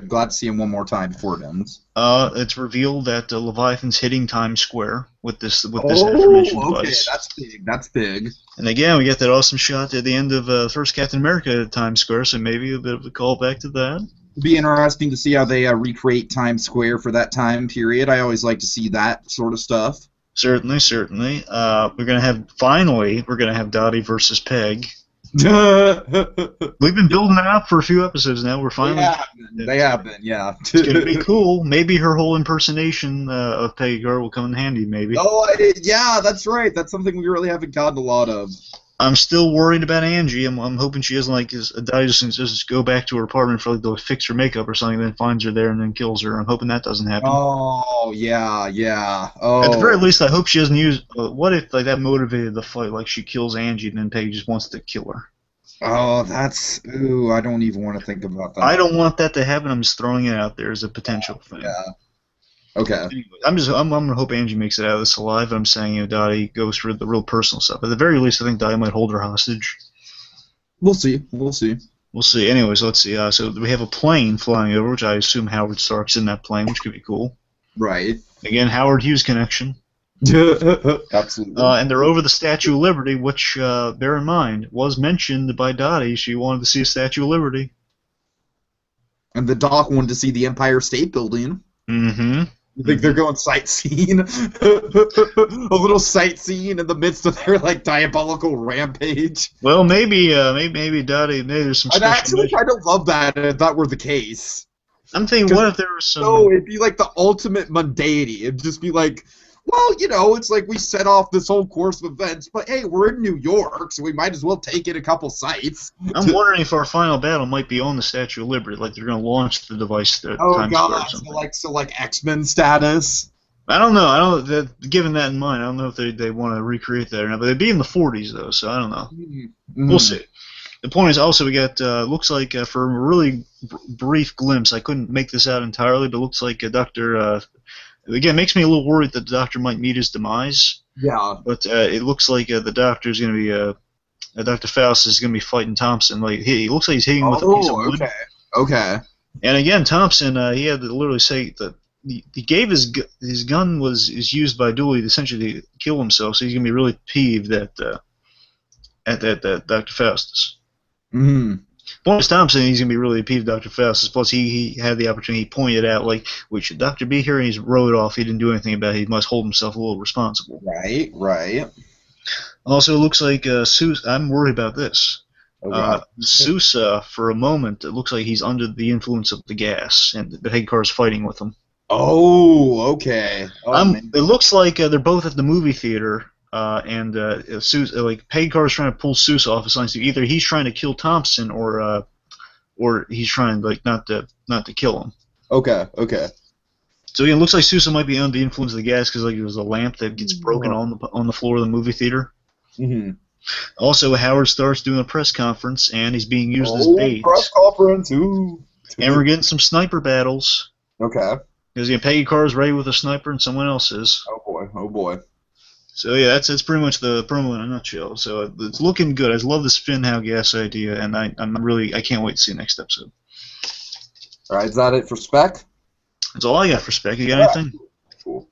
Glad to see him one more time before it ends. It's revealed that Leviathan's hitting Times Square with this information device. That's big. And again, we get that awesome shot at the end of the first Captain America at Times Square, so maybe a bit of a callback to that. It'd be interesting to see how they recreate Times Square for that time period. I always like to see that sort of stuff. Certainly. We're gonna have Dottie versus Peg. We've been building that up for a few episodes now. We're finally. They have been, yeah. It's gonna be cool. Maybe her whole impersonation of Peggy Gar will come in handy. Maybe. Oh, yeah, that's right. That's something we really haven't gotten a lot of. I'm still worried about Angie. I'm hoping she doesn't Dottie just go back to her apartment for to fix her makeup or something, then finds her there and then kills her. I'm hoping that doesn't happen. Oh yeah. Oh. At the very least, I hope she doesn't use. What if that motivated the fight? Like she kills Angie and then Peggy just wants to kill her. Oh, I don't even want to think about that. I don't want that to happen. I'm just throwing it out there as a potential thing. Yeah. Okay. Anyway, I'm gonna hope Angie makes it out of this alive. I'm saying Dottie goes for the real personal stuff. At the very least, I think Dottie might hold her hostage. We'll see. Anyways, let's see. So we have a plane flying over, which I assume Howard Stark's in that plane, which could be cool. Right. Again, Howard Hughes connection. Absolutely. And they're over the Statue of Liberty, which, bear in mind, was mentioned by Dottie. She wanted to see a Statue of Liberty. And the Doc wanted to see the Empire State Building. Mm-hmm. You think they're going sightseeing? A little sightseeing in the midst of their diabolical rampage. Well, maybe Dottie. Maybe there's some. I'd actually kind of love that if that were the case. I'm thinking, what if there was some? No, it'd be like the ultimate mundanity. It'd just be like, well, it's like we set off this whole course of events, but hey, we're in New York, so we might as well take in a couple sites. I'm wondering if our final battle might be on the Statue of Liberty, like they're going to launch the device at Times Square or something. So like X-Men status. I don't know. Given that in mind, I don't know if they want to recreate that or not. But they'd be in the 40s though, so I don't know. Mm-hmm. We'll see. The point is also we got looks like for a really brief glimpse, I couldn't make this out entirely, but it looks like Dr. Again, it makes me a little worried that the Doctor might meet his demise. Yeah. But it looks like the Doctor's going to be Dr. Faust is going to be fighting Thompson. Like he looks like he's hitting with a piece of wood. Okay. And again, Thompson, he had to literally say that he gave his gun is used by Dooley essentially to kill himself. So he's going to be really peeved at Dr. Faustus. Mm-hmm. Boris Thompson, he's going to be really peeved at Dr. Faustus. Plus, he had the opportunity, he pointed out, should Doctor be here? And he's wrote it off. He didn't do anything about it. He must hold himself a little responsible. Right. Also, it looks like Sousa, I'm worried about this. Sousa, for a moment, it looks like he's under the influence of the gas, and the head car's fighting with him. Oh, okay. It looks like they're both at the movie theater. And Pegcar's trying to pull Sousa off his lines. So either he's trying to kill Thompson, or he's trying not to kill him. Okay. So it looks like Sousa might be under the influence of the gas because there's a lamp that gets broken on the floor of the movie theater. Mm-hmm. Also, Howard Stark's doing a press conference, and he's being used as bait. Press conference. Ooh. And we're getting some sniper battles. Okay. Because Pegcar's ready with a sniper, and someone else is. Oh boy. So yeah, that's pretty much the promo in a nutshell. So it's looking good. I just love this Finhow gas idea, and I can't wait to see the next episode. All right, is that it for spec? That's all I got for spec. You got anything? Cool.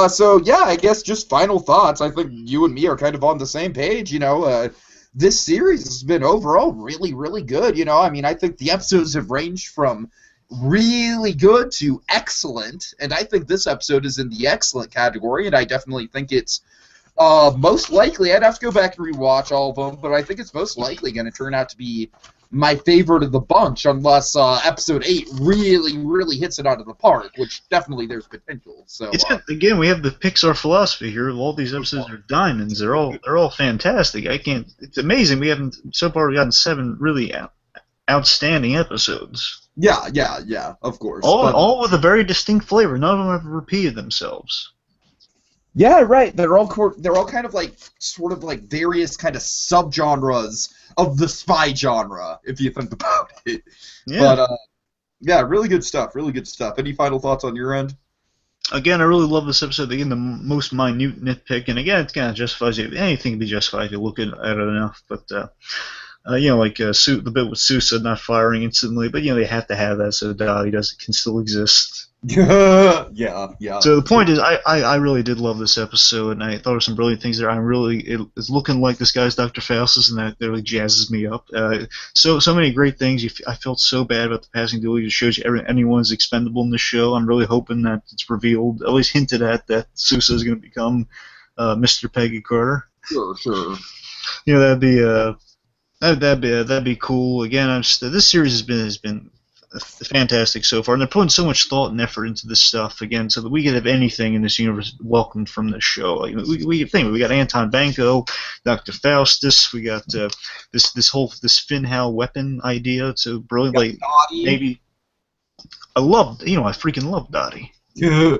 So yeah, I guess just final thoughts. I think you and me are kind of on the same page. This series has been overall really, really good. I think the episodes have ranged from really good to excellent, and I think this episode is in the excellent category, and I definitely think it's most likely, I'd have to go back and rewatch all of them, but I think it's most likely going to turn out to be my favorite of the bunch, unless episode 8 really, really hits it out of the park, which definitely there's potential. So again, we have the Pixar philosophy here. All these episodes are diamonds. They're all fantastic. It's amazing. We haven't so far gotten 7 really outstanding episodes. Yeah, of course. All with a very distinct flavor. None of them have repeated themselves. Yeah, right. They're all kind of like sort of like various kind of subgenres of the spy genre, if you think about it. Yeah. But yeah, really good stuff. Really good stuff. Any final thoughts on your end? Again, I really love this episode. Again, the most minute nitpick, and again, it kind of justifies it. Anything can be justified if you look at it enough. But like the bit with Sousa not firing instantly, but they have to have that so Dottie can still exist. Yeah. So the point is, I really did love this episode, and I thought of some brilliant things there. It's looking like this guy's Dr. Faustus, and that really jazzes me up. So many great things. I felt so bad about the passing duel. It shows you anyone's expendable in the show. I'm really hoping that it's revealed, at least hinted at, that Sousa is going to become Mr. Peggy Carter. Sure. That'd be cool. Again, this series has been fantastic so far, and they're putting so much thought and effort into this stuff again, so that we could have anything in this universe welcomed from this show. Like, we got Anton Banco, Dr. Faustus, we got this Finn-Hal weapon idea. So brilliant. Like Dottie. Maybe I freaking love Dottie. Then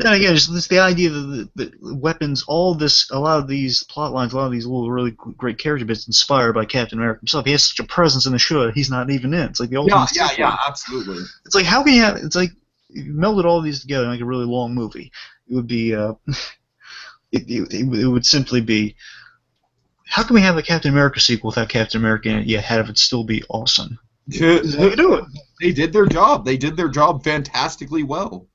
again, just the idea that the weapons, a lot of these plot lines, a lot of these little really great character bits inspired by Captain America himself. He has such a presence in the show that he's not even in. It's like the ultimate. Yeah, absolutely. It's like, how can you have? It's like you melded all these together in like a really long movie. It would be, it would simply be, how can we have a Captain America sequel without Captain America in it, yet have it still be awesome? How you do it? They did their job. They did their job fantastically well.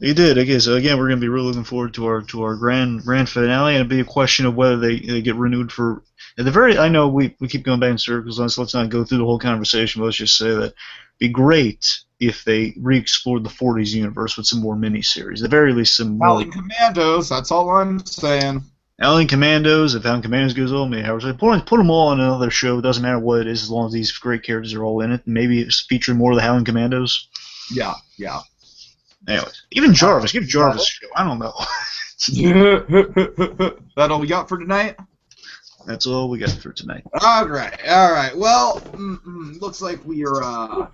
They did. Okay, so again, we're going to be really looking forward to our grand finale, and it'll be a question of whether they get renewed for at the very. I know we keep going back in circles. Let's not go through the whole conversation. But let's just say that it'd be great if they re-explored the 40s universe with some more miniseries. At the very least, some Alien Commandos. That's all I'm saying. Alien Commandos. If Alien Commandos goes on, maybe put them all on another show. It doesn't matter what it is, as long as these great characters are all in it. Maybe it's featuring more of the Alien Commandos. Yeah. Anyways, even Jarvis. Give Jarvis a show. I don't know. That all we got for tonight? That's all we got for tonight. All right. Well, looks like we're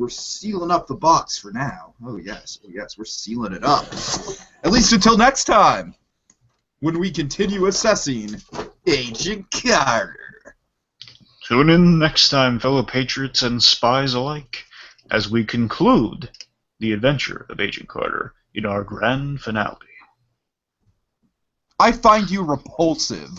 sealing up the box for now. Oh yes, we're sealing it up. At least until next time, when we continue assessing Agent Carter. Tune in next time, fellow patriots and spies alike, as we conclude the adventure of Agent Carter in our grand finale. I find you repulsive.